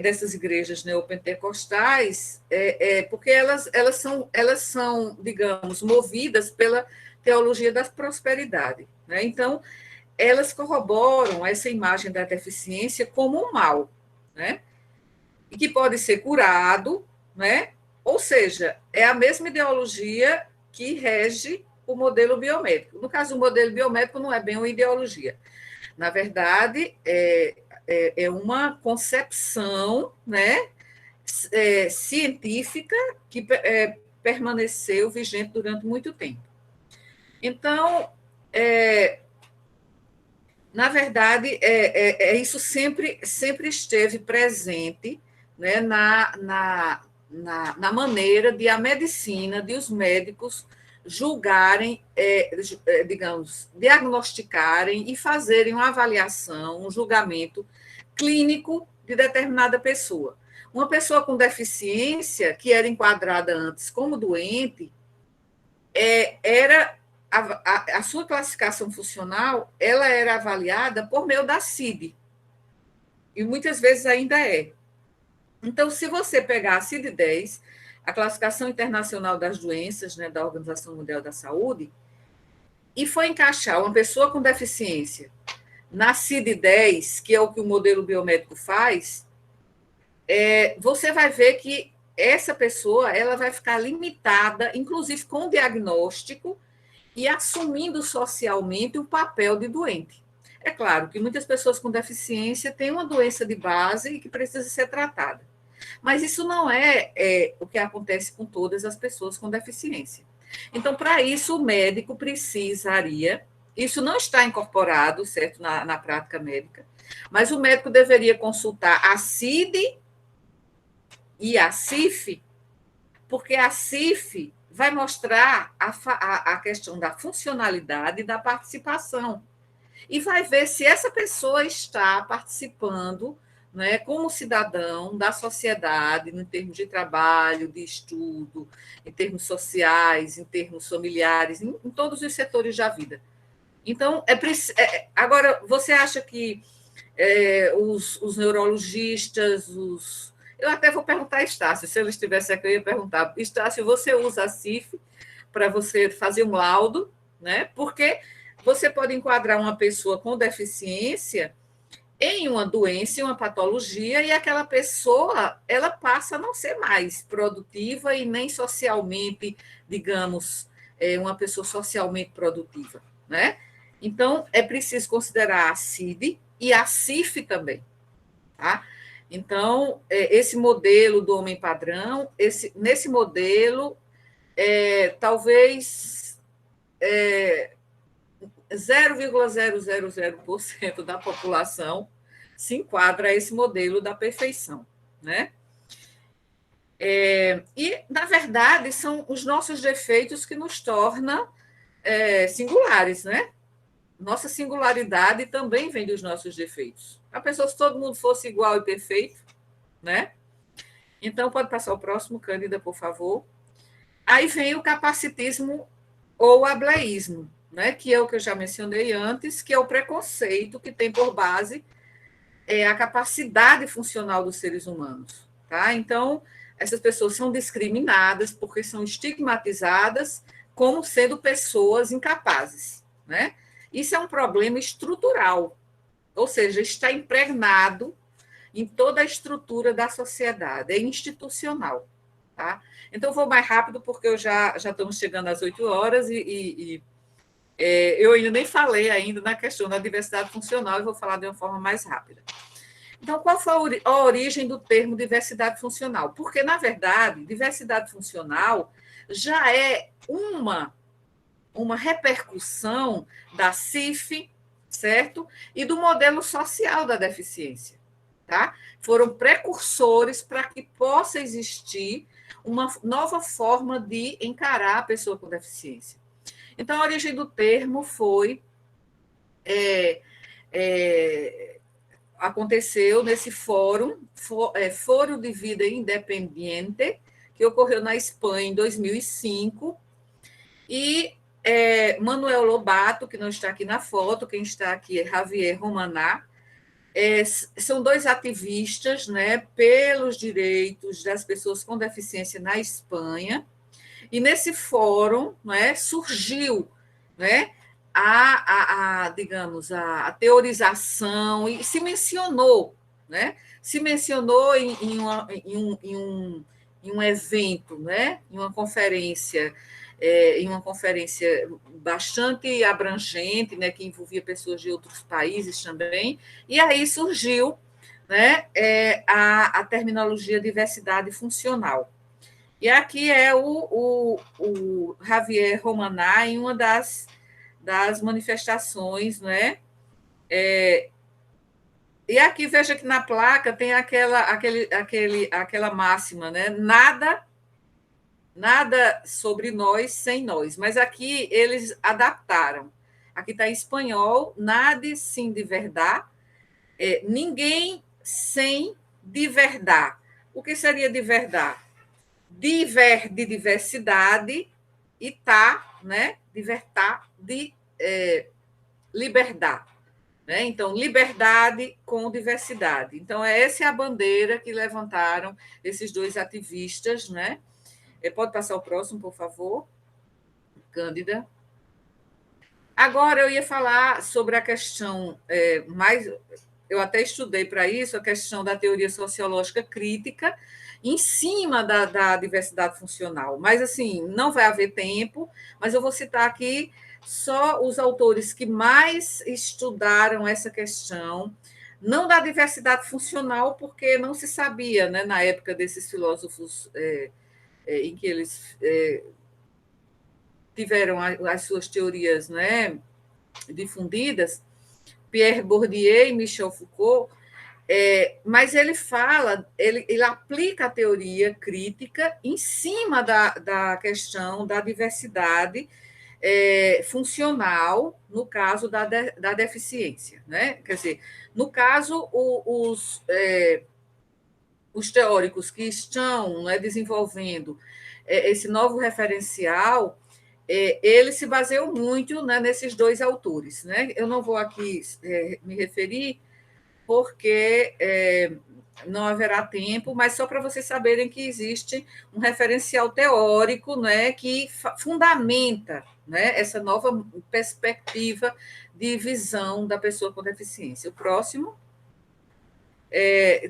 dessas igrejas neopentecostais, porque elas são, digamos, movidas pela teologia da prosperidade, né? Então, elas corroboram essa imagem da deficiência como um mal, né? E que pode ser curado, né? Ou seja, é a mesma ideologia que rege o modelo biomédico. No caso, o modelo biomédico não é bem uma ideologia. Na verdade, é uma concepção, né, científica que permaneceu vigente durante muito tempo. Então, na verdade, isso sempre esteve presente, né, na maneira de a medicina, de os médicos julgarem, digamos, diagnosticarem e fazerem uma avaliação, um julgamento clínico de determinada pessoa. Uma pessoa com deficiência, que era enquadrada antes como doente, era a sua classificação funcional, ela era avaliada por meio da CID, e muitas vezes ainda é. Então, se você pegar a CID-10, a Classificação Internacional das Doenças, né, da Organização Mundial da Saúde, e for encaixar uma pessoa com deficiência na CID-10, que é o que o modelo biomédico faz, você vai ver que essa pessoa ela vai ficar limitada, inclusive com o diagnóstico, e assumindo socialmente o papel de doente. É claro que muitas pessoas com deficiência têm uma doença de base e que precisa ser tratada. Mas isso não é o que acontece com todas as pessoas com deficiência. Então, para isso, o médico precisaria, isso não está incorporado, certo, na prática médica, mas o médico deveria consultar a CID e a CIF, porque a CIF vai mostrar a questão da funcionalidade e da participação. E vai ver se essa pessoa está participando, né, como cidadão da sociedade, em termos de trabalho, de estudo, em termos sociais, em termos familiares, em todos os setores da vida. Então, agora, você acha que os neurologistas, eu até vou perguntar a Estácio, se ele estivesse aqui, eu ia perguntar, Estácio, você usa a CIF para você fazer um laudo, né? Porque você pode enquadrar uma pessoa com deficiência em uma doença, em uma patologia, e aquela pessoa ela passa a não ser mais produtiva e nem socialmente, digamos, uma pessoa socialmente produtiva, né? Então, é preciso considerar a CID e a CIF também, tá? Então, esse modelo do homem padrão, nesse modelo, talvez 0,000% da população se enquadra a esse modelo da perfeição, né? E, na verdade, são os nossos defeitos que nos tornam singulares, né? Nossa singularidade também vem dos nossos defeitos. A pessoa, se todo mundo fosse igual e perfeito, né? Então, pode passar o próximo, Cândida, por favor. Aí vem o capacitismo ou ableísmo, né? Que é o que eu já mencionei antes, que é o preconceito que tem por base a capacidade funcional dos seres humanos. Tá? Então, essas pessoas são discriminadas porque são estigmatizadas como sendo pessoas incapazes, né? Isso é um problema estrutural, ou seja, está impregnado em toda a estrutura da sociedade, é institucional. Tá? Então, vou mais rápido, porque já estamos chegando às 8 horas e eu ainda nem falei ainda na questão da diversidade funcional e vou falar de uma forma mais rápida. Então, qual foi a origem do termo diversidade funcional? Porque, na verdade, diversidade funcional já é uma repercussão da CIF, certo? E do modelo social da deficiência. tá? Foram precursores para que possa existir uma nova forma de encarar a pessoa com deficiência. Então, a origem do termo foi aconteceu nesse Fórum de Vida Independiente, que ocorreu na Espanha em 2005, e Manuel Lobato, que não está aqui na foto, quem está aqui é Javier Romaná, são dois ativistas, né, pelos direitos das pessoas com deficiência na Espanha, e nesse fórum, né, surgiu, né, digamos, a teorização, e se mencionou, né, em um evento, né, em uma conferência bastante abrangente, né, que envolvia pessoas de outros países também, e aí surgiu, né, a terminologia diversidade funcional. E aqui é o Javier Romaná em uma das manifestações, né? E aqui veja que na placa tem aquela máxima, né? Nada sobre nós sem nós. Mas aqui eles adaptaram. Aqui está em espanhol, nada sem de verdade, ninguém sem de verdade. O que seria de verdade? Diver de diversidade e tá, né? Divertar de liberdade. Né? Então, liberdade com diversidade. Então, essa é a bandeira que levantaram esses dois ativistas. Né? Pode passar o próximo, por favor, Cândida. Agora, eu ia falar sobre a questão mais. Eu até estudei para isso, a questão da teoria sociológica crítica, em cima da diversidade funcional. Mas, assim, não vai haver tempo, mas eu vou citar aqui só os autores que mais estudaram essa questão, não da diversidade funcional, porque não se sabia, né, na época desses filósofos em que eles tiveram as suas teorias, né, difundidas, Pierre Bourdieu e Michel Foucault, mas ele ele aplica a teoria crítica em cima da questão da diversidade funcional, no caso da deficiência. Né? Quer dizer, no caso, os teóricos que estão, né, desenvolvendo esse novo referencial, eles se baseiam muito, né, nesses dois autores. Né? Eu não vou aqui me referir, porque não haverá tempo, mas só para vocês saberem que existe um referencial teórico, né, que fundamenta, né, essa nova perspectiva de visão da pessoa com deficiência. O próximo.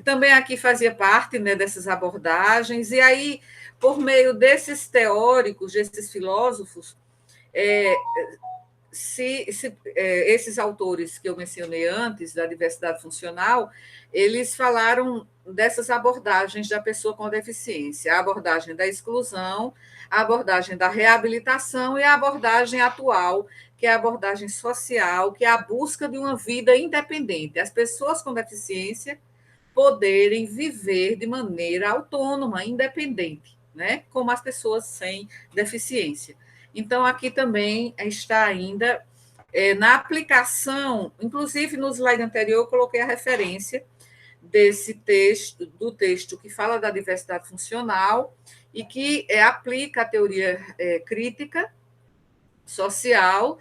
Também aqui fazia parte, né, dessas abordagens, e aí, por meio desses teóricos, desses filósofos, esses autores que eu mencionei antes, da diversidade funcional, eles falaram dessas abordagens da pessoa com deficiência, a abordagem da exclusão, a abordagem da reabilitação e a abordagem atual, que é a abordagem social, que é a busca de uma vida independente. As pessoas com deficiência poderem viver de maneira autônoma, independente, né? Como as pessoas sem deficiência. Então, aqui também está ainda na aplicação, inclusive no slide anterior, eu coloquei a referência do texto que fala da diversidade funcional e que aplica a teoria crítica social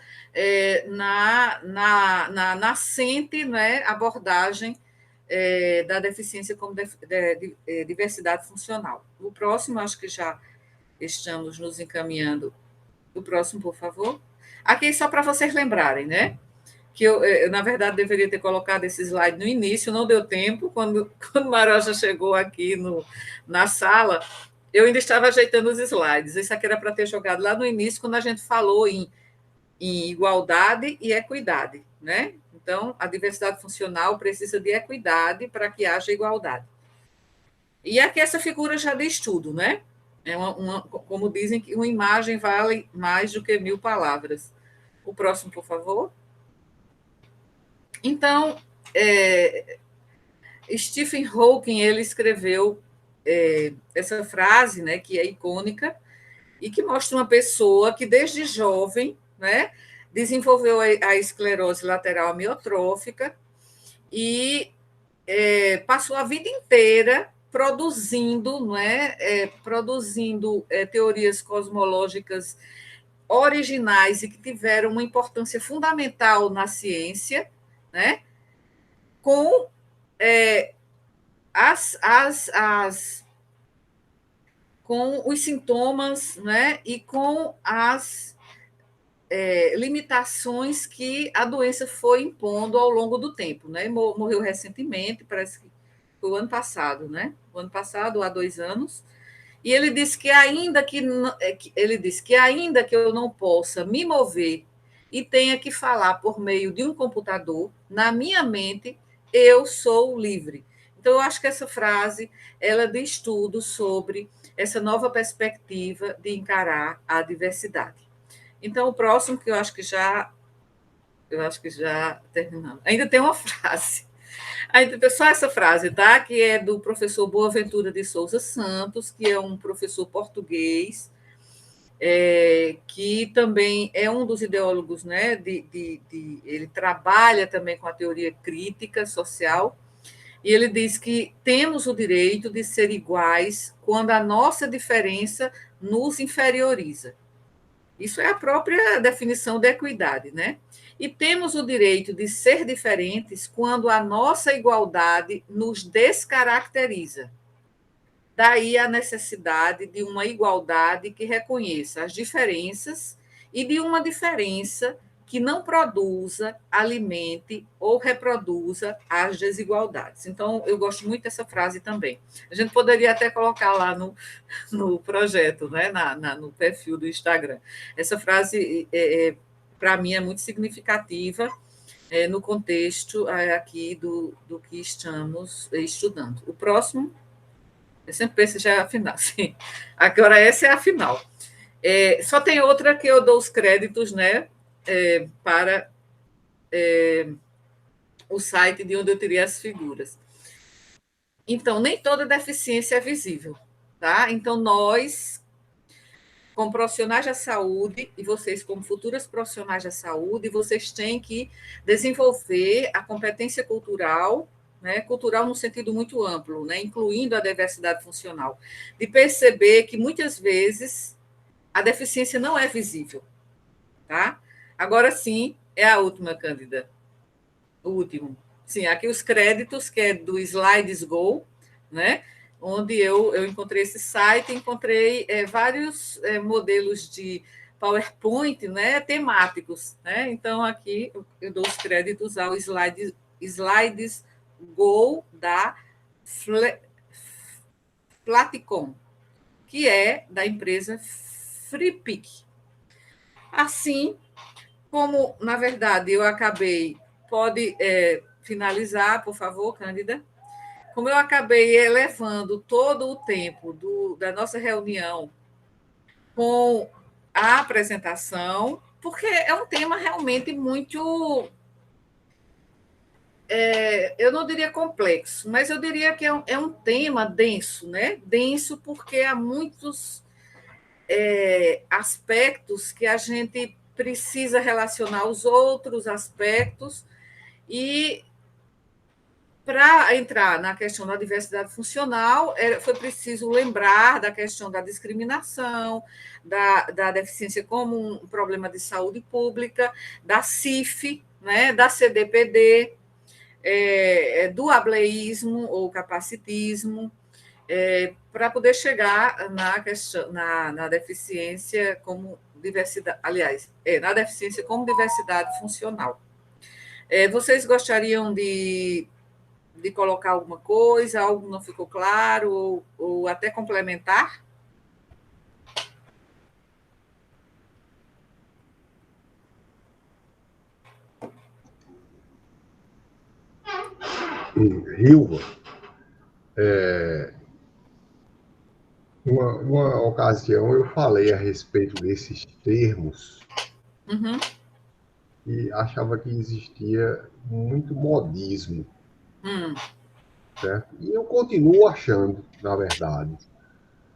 na nascente, né, abordagem da deficiência como diversidade funcional. O próximo, acho que já estamos nos encaminhando. O próximo, por favor. Aqui, só para vocês lembrarem, né? Que eu, na verdade, deveria ter colocado esse slide no início, não deu tempo. Quando Maroja chegou aqui na sala, eu ainda estava ajeitando os slides. Isso aqui era para ter jogado lá no início, quando a gente falou em igualdade e equidade, né? Então, a diversidade funcional precisa de equidade para que haja igualdade. E aqui essa figura já de estudo, né? Como dizem, que uma imagem vale mais do que 1000 palavras. O próximo, por favor. Então, Stephen Hawking, ele escreveu essa frase, né, que é icônica, e que mostra uma pessoa que, desde jovem, né, desenvolveu a esclerose lateral amiotrófica e passou a vida inteira produzindo, não é, produzindo teorias cosmológicas originais e que tiveram uma importância fundamental na ciência, né, com as com os sintomas, né, e com as limitações que a doença foi impondo ao longo do tempo, né? Morreu recentemente, parece que foi o ano passado, né? O ano passado, há 2 anos. E ele disse que ainda que eu não possa me mover e tenha que falar por meio de um computador, na minha mente eu sou livre. Então eu acho que essa frase ela diz tudo sobre essa nova perspectiva de encarar a diversidade. Então o próximo que eu acho que já terminamos. Ainda tem uma frase. Ainda só essa frase, tá? Que é do professor Boaventura de Souza Santos, que é um professor português, que também é um dos ideólogos, né? Ele trabalha também com a teoria crítica social, e ele diz que temos o direito de ser iguais quando a nossa diferença nos inferioriza. Isso é a própria definição de equidade, né? E temos o direito de ser diferentes quando a nossa igualdade nos descaracteriza. Daí a necessidade de uma igualdade que reconheça as diferenças e de uma diferença que não produza, alimente ou reproduza as desigualdades. Então, eu gosto muito dessa frase também. A gente poderia até colocar lá no projeto, né? No perfil do Instagram. Essa frase, para mim, é muito significativa no contexto aqui do que estamos estudando. O próximo. Eu sempre penso já é a final. Sim. Agora, essa é a final. Só tem outra que eu dou os créditos, né, para o site de onde eu tirei as figuras. Então, nem toda deficiência é visível. Tá? Então, nós, como profissionais da saúde, e vocês, como futuras profissionais da saúde, vocês têm que desenvolver a competência cultural, né, cultural no sentido muito amplo, né, incluindo a diversidade funcional, de perceber que muitas vezes a deficiência não é visível, tá? Agora sim, é a última, Cândida. O último. Sim, aqui os créditos, que é do Slides Go, né? Onde eu encontrei esse site, encontrei vários modelos de PowerPoint, né, temáticos, né? Então, aqui eu dou os créditos ao Slides Go da Flaticom, que é da empresa FreePic. Assim como, na verdade, eu acabei... Pode finalizar, por favor, Cândida? Como eu acabei elevando todo o tempo da nossa reunião com a apresentação, porque é um tema realmente muito... eu não diria complexo, mas eu diria que é um tema denso, né? Denso porque há muitos aspectos que a gente precisa relacionar aos outros aspectos e para entrar na questão da diversidade funcional, foi preciso lembrar da questão da discriminação, da deficiência como um problema de saúde pública, da CIF, né, da CDPD, do ableísmo ou capacitismo, para poder chegar na deficiência como diversidade, aliás, na deficiência como diversidade funcional. Vocês gostariam de colocar alguma coisa, algo não ficou claro, ou até complementar? Rilva, uma ocasião eu falei a respeito desses termos e achava que existia muito modismo. certo? E eu continuo achando, na verdade,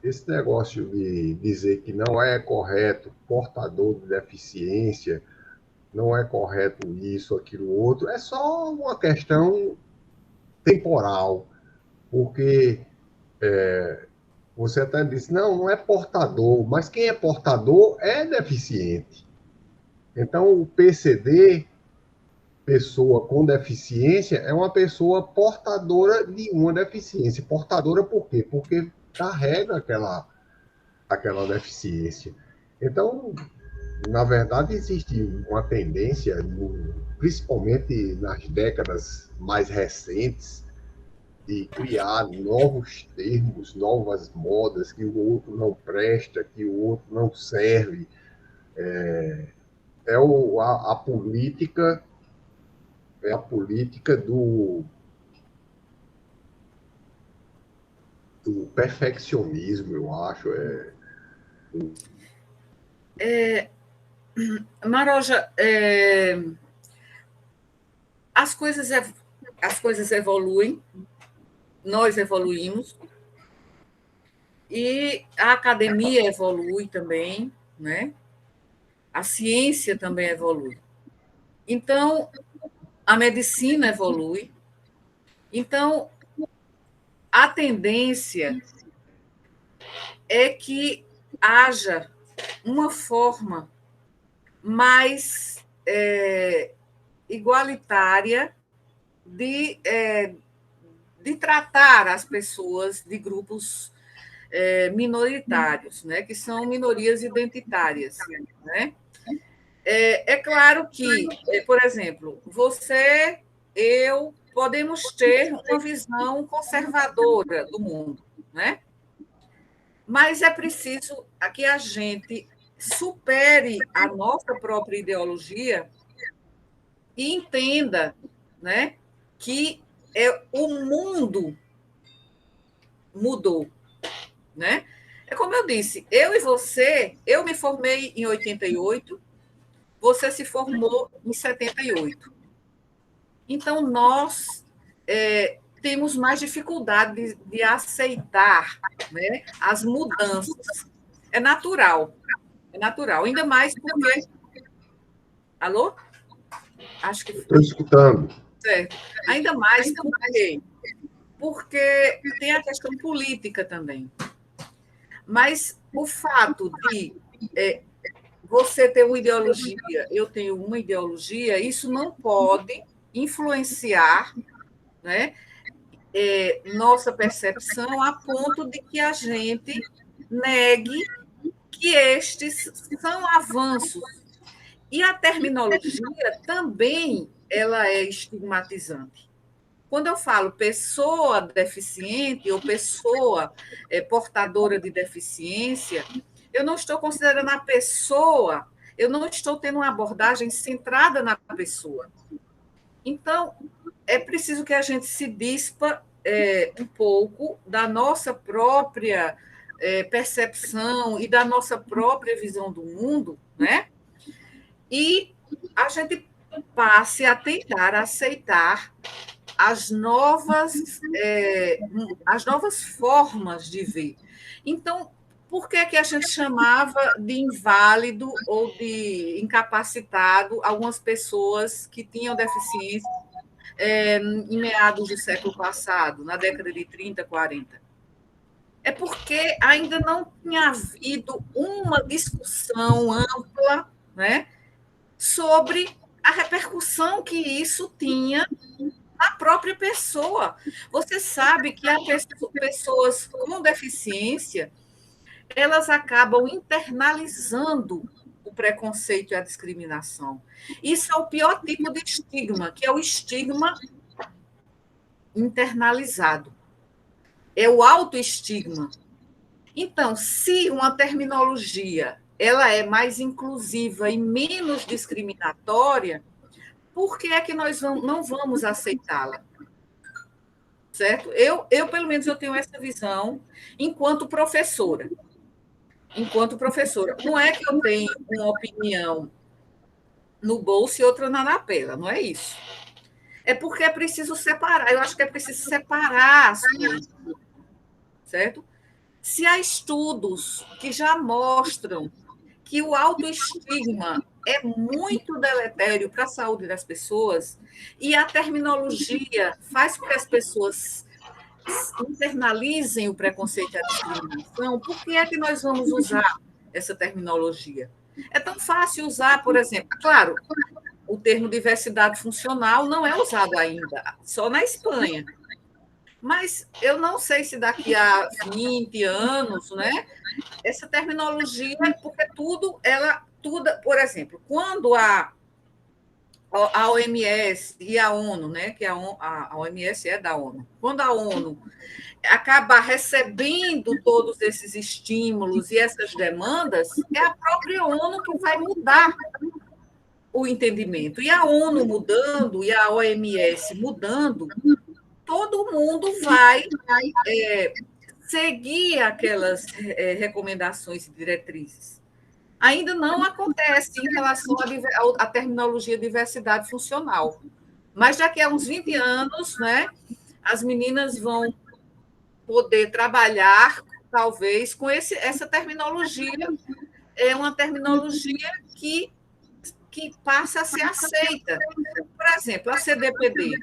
esse negócio de dizer que não é correto portador de deficiência, não é correto isso, aquilo, outro, é só uma questão temporal, porque você até disse, não, não é portador, mas quem é portador é deficiente. Então, o PCD, pessoa com deficiência, é uma pessoa portadora de uma deficiência. Portadora por quê? Porque carrega aquela deficiência. Então, na verdade, existe uma tendência, principalmente nas décadas mais recentes, de criar novos termos, novas modas, que o outro não presta, que o outro não serve. A política é a política do perfeccionismo, eu acho. Maroja, as coisas evoluem, nós evoluímos, e a academia evolui também, né? A ciência também evolui. Então, a medicina evolui. Então, a tendência é que haja uma forma mais igualitária de tratar as pessoas de grupos minoritários, né, que são minorias identitárias. Né? É claro que, por exemplo, você, eu, podemos ter uma visão conservadora do mundo, né? Mas é preciso que a gente supere a nossa própria ideologia e entenda, né, que o mundo mudou, né? É como eu disse, eu e você, eu me formei em 88, você se formou em 78. Então, nós temos mais dificuldade de aceitar, né, as mudanças. É natural, é natural. Ainda mais porque... Alô? Acho que... Estou escutando. Certo. Ainda mais porque tem a questão política também. Mas o fato de você ter uma ideologia, eu tenho uma ideologia, isso não pode influenciar, né, nossa percepção a ponto de que a gente negue que estes são avanços. E a terminologia também ela é estigmatizante. Quando eu falo pessoa deficiente ou pessoa portadora de deficiência, eu não estou considerando a pessoa, eu não estou tendo uma abordagem centrada na pessoa. Então, é preciso que a gente se dispa um pouco da nossa própria percepção e da nossa própria visão do mundo, né? E a gente passe a tentar aceitar as novas formas de ver. Então, por que, que a gente chamava de inválido ou de incapacitado algumas pessoas que tinham deficiência em meados do século passado, na década de 30, 40? É porque ainda não tinha havido uma discussão ampla, né, sobre a repercussão que isso tinha na própria pessoa. Você sabe que pessoas com deficiência, elas acabam internalizando o preconceito e a discriminação. Isso é o pior tipo de estigma, que é o estigma internalizado. É o autoestigma. Então, se uma terminologia ela é mais inclusiva e menos discriminatória, por que é que nós não vamos aceitá-la? Certo? Pelo menos, eu tenho essa visão enquanto professora. Enquanto professora. Não é que eu tenho uma opinião no bolso e outra na lapela, não é isso. É porque é preciso separar, eu acho que é preciso separar as coisas, certo? Se há estudos que já mostram que o autoestigma é muito deletério para a saúde das pessoas e a terminologia faz com que as pessoas internalizem o preconceito e a discriminação, por que é que nós vamos usar essa terminologia? É tão fácil usar, por exemplo, claro, o termo diversidade funcional não é usado ainda, só na Espanha. Mas eu não sei se daqui a 20 anos, né, essa terminologia, porque tudo, por exemplo, quando a OMS e a ONU, né, que a OMS é da ONU, quando a ONU acaba recebendo todos esses estímulos e essas demandas, é a própria ONU que vai mudar o entendimento. E a ONU mudando, e a OMS mudando, todo mundo vai seguir aquelas recomendações e diretrizes. Ainda não acontece em relação à terminologia diversidade funcional. Mas daqui a uns 20 anos, né, as meninas vão poder trabalhar, talvez, com essa terminologia. É uma terminologia que passa a ser aceita. Por exemplo, a CDPD,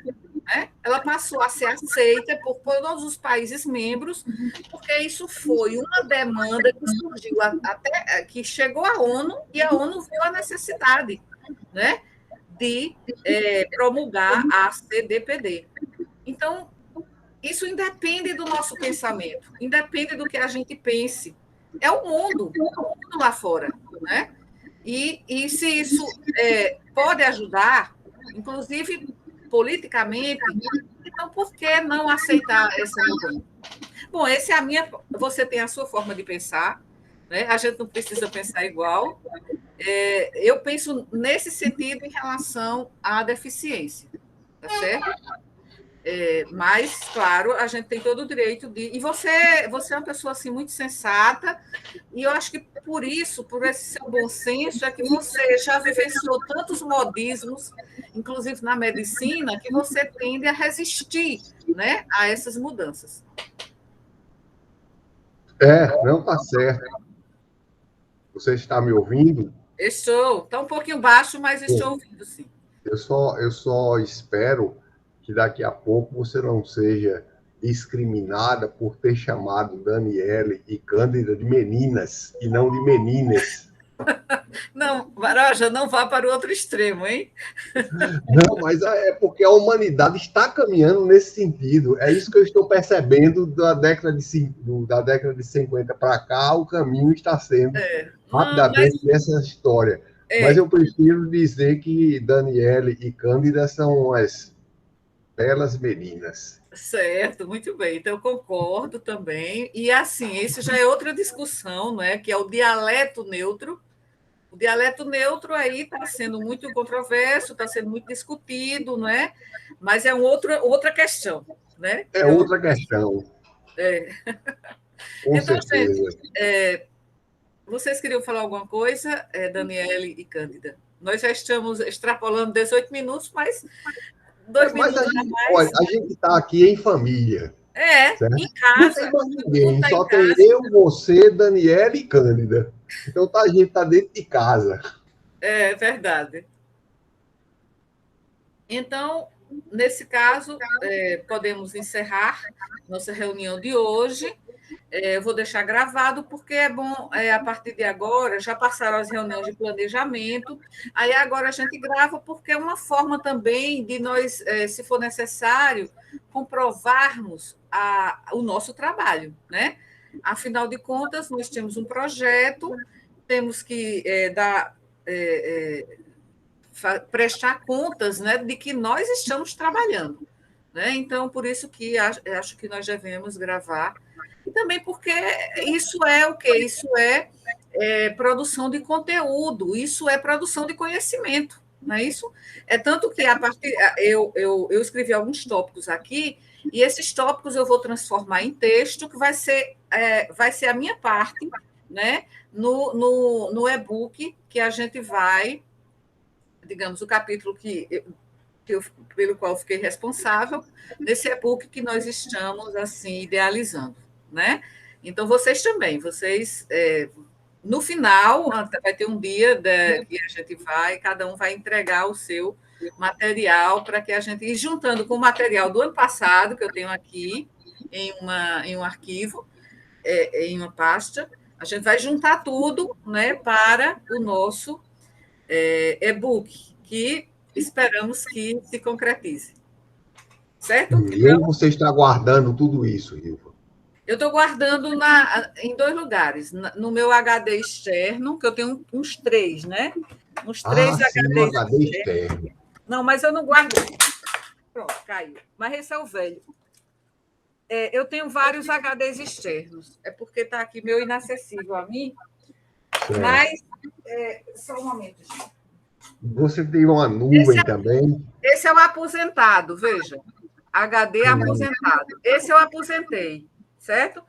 né? Ela passou a ser aceita por todos os países membros, porque isso foi uma demanda que surgiu até que chegou à ONU e a ONU viu a necessidade, né, de promulgar a CDPD. Então, isso independe do nosso pensamento, independe do que a gente pense. É o mundo lá fora, né? E se isso pode ajudar, inclusive politicamente, então por que não aceitar essa mudança? Bom, essa é a minha. Você tem a sua forma de pensar, né? A gente não precisa pensar igual. Eu penso nesse sentido em relação à deficiência, tá certo? Mas, claro, a gente tem todo o direito de. E você é uma pessoa assim, muito sensata, e eu acho que por isso, por esse seu bom senso, é que você já vivenciou tantos modismos, inclusive na medicina, que você tende a resistir, né, a essas mudanças. Não está certo. Você está me ouvindo? Estou. Está um pouquinho baixo, mas estou Bom, ouvindo, sim. eu só espero que daqui a pouco você não seja discriminada por ter chamado Daniele e Cândida de meninas e não de meninas. Não, Varoja, não vá para o outro extremo, hein? Não, mas é porque a humanidade está caminhando nesse sentido. É isso que eu estou percebendo da década de 50 para cá, o caminho está sendo Não, rapidamente nessa história. Mas é, eu prefiro dizer que Daniele e Cândida são umas belas meninas. certo, muito bem. Então, eu concordo também. E, assim, isso já é outra discussão, não é? Que é o dialeto neutro. O dialeto neutro aí está sendo muito controverso, está sendo muito discutido, não é? Mas é outra questão, né? É outra questão, com Então, certeza. gente, vocês queriam falar alguma coisa, Daniele e Cândida? Nós já estamos extrapolando 18 minutos, mas 2 minutos Mas a olha, mais. a gente está aqui em família, certo? Em Não tem casa. mais Todo mundo ninguém, está em só tem casa. eu, você, Daniela e Cândida. Então a gente está dentro de casa. É verdade. Então, nesse caso, podemos encerrar nossa reunião de hoje. Eu vou deixar gravado, porque é bom, a partir de agora, já passaram as reuniões de planejamento, aí agora a gente grava, porque é uma forma também de nós, se for necessário, comprovarmos o nosso trabalho, né? Afinal de contas, nós temos um projeto, temos que dar. Prestar contas, né, de que nós estamos trabalhando. Né? Então, por isso que acho que nós devemos gravar. E também porque isso é o quê? Isso é produção de conteúdo, isso é produção de conhecimento, não é isso? É tanto que a partir eu escrevi alguns tópicos aqui, e esses tópicos eu vou transformar em texto, que vai ser a minha parte, né, no e-book que a gente vai, digamos, o capítulo que pelo qual fiquei responsável, nesse e-book que nós estamos assim idealizando, né? Então, vocês também, no final, vai ter um dia que a gente cada um vai entregar o seu material para que a gente ir juntando com o material do ano passado, que eu tenho aqui em um arquivo, em uma pasta, a gente vai juntar tudo, né, para o nosso e-book, que esperamos que se concretize. Certo? E onde você está guardando tudo isso, Ilva? Eu estou guardando em 2 lugares. No meu HD externo, que eu tenho uns 3, né? Uns 3 sim, no HDs HD externo. Não, mas eu não guardo. Pronto, caiu. Mas esse é o velho. Eu tenho vários HDs externos. É porque está aqui meu inacessível a mim. Certo. Mas, só um momento. Você tem uma nuvem também? Esse é o aposentado, veja. HD aposentado. Esse eu aposentei, certo?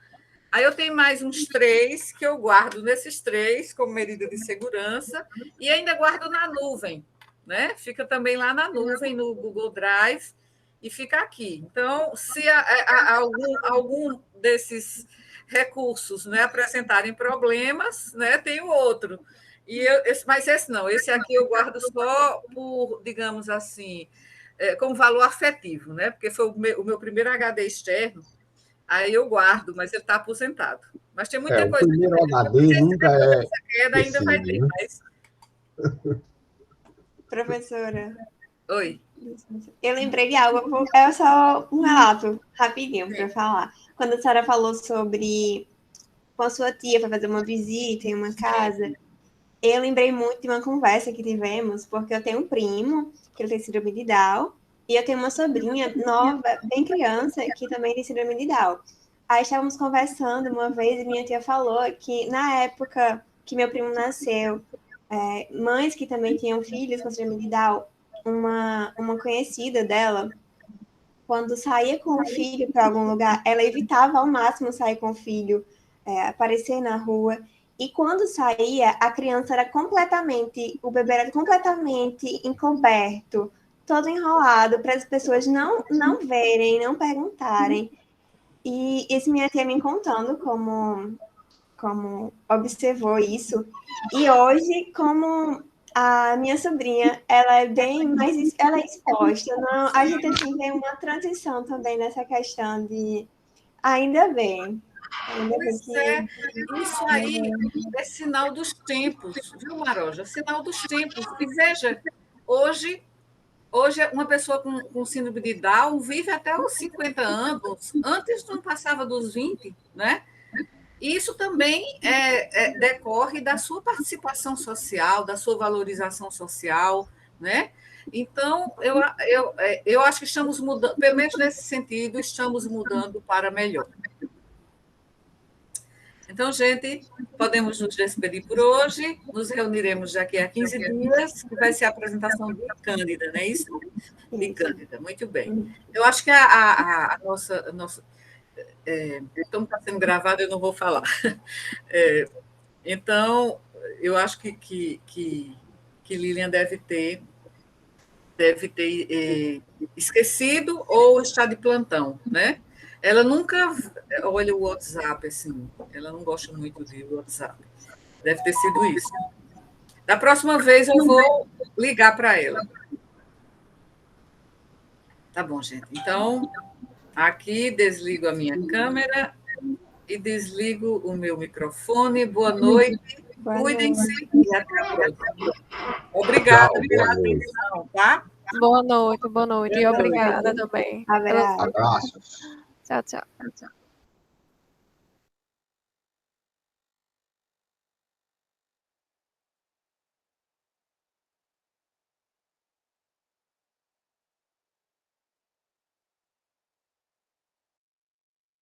Aí eu tenho mais uns 3 que eu guardo nesses 3 como medida de segurança e ainda guardo na nuvem, né? Fica também lá na nuvem, no Google Drive, e fica aqui. Então, se algum desses recursos, né, apresentarem problemas, né, tem o outro. Mas esse não, esse aqui eu guardo só por, digamos assim, como valor afetivo, né? Porque foi o meu primeiro HD externo. Aí eu guardo, mas ele está aposentado. Mas tem muita coisa. O primeiro HD nunca é. Queda, ainda vai ter mais. Professora. Oi. Eu lembrei de algo, é só um relato rapidinho para falar. Quando a senhora falou sobre com a sua tia para fazer uma visita em uma casa, eu lembrei muito de uma conversa que tivemos, porque eu tenho um primo que ele tem síndrome de Down, e eu tenho uma sobrinha nova, bem criança, que também tem síndrome de Down. Aí estávamos conversando uma vez e minha tia falou que na época que meu primo nasceu, mães que também tinham filhos com síndrome de Down, uma conhecida dela, quando saía com o filho para algum lugar, ela evitava ao máximo sair com o filho, aparecer na rua. E quando saía, a criança era o bebê era completamente encoberto, todo enrolado, para as pessoas não verem, não perguntarem. E esse minha tia me contando como observou isso. E hoje, como a minha sobrinha, ela é bem mais, ela é exposta. Não, a gente assim, tem uma transição também nessa questão de ainda bem. Isso aí é sinal dos tempos, viu, Maroja? Sinal dos tempos. E veja, hoje uma pessoa com síndrome de Down vive até os 50 anos, antes não passava dos 20, né? E isso também decorre da sua participação social, da sua valorização social, né? Então, eu acho que estamos mudando, pelo menos nesse sentido, estamos mudando para melhor. Então, gente, podemos nos despedir por hoje. Nos reuniremos daqui a 15 dias, que vai ser a apresentação de Cândida, não é isso? De Cândida, muito bem. Eu acho que a nossa como está sendo gravado, eu não vou falar. Então, eu acho que Lilian deve ter esquecido ou está de plantão, né? Ela nunca olha o WhatsApp, assim, ela não gosta muito de WhatsApp. Deve ter sido isso. Da próxima vez eu vou ligar para ela. Tá bom, gente. Então, aqui desligo a minha câmera e desligo o meu microfone. Boa noite. Cuidem-se e até a próxima. Obrigada pela atenção, tá? Boa noite. E obrigada também. Abraço. Abraços. Tchau.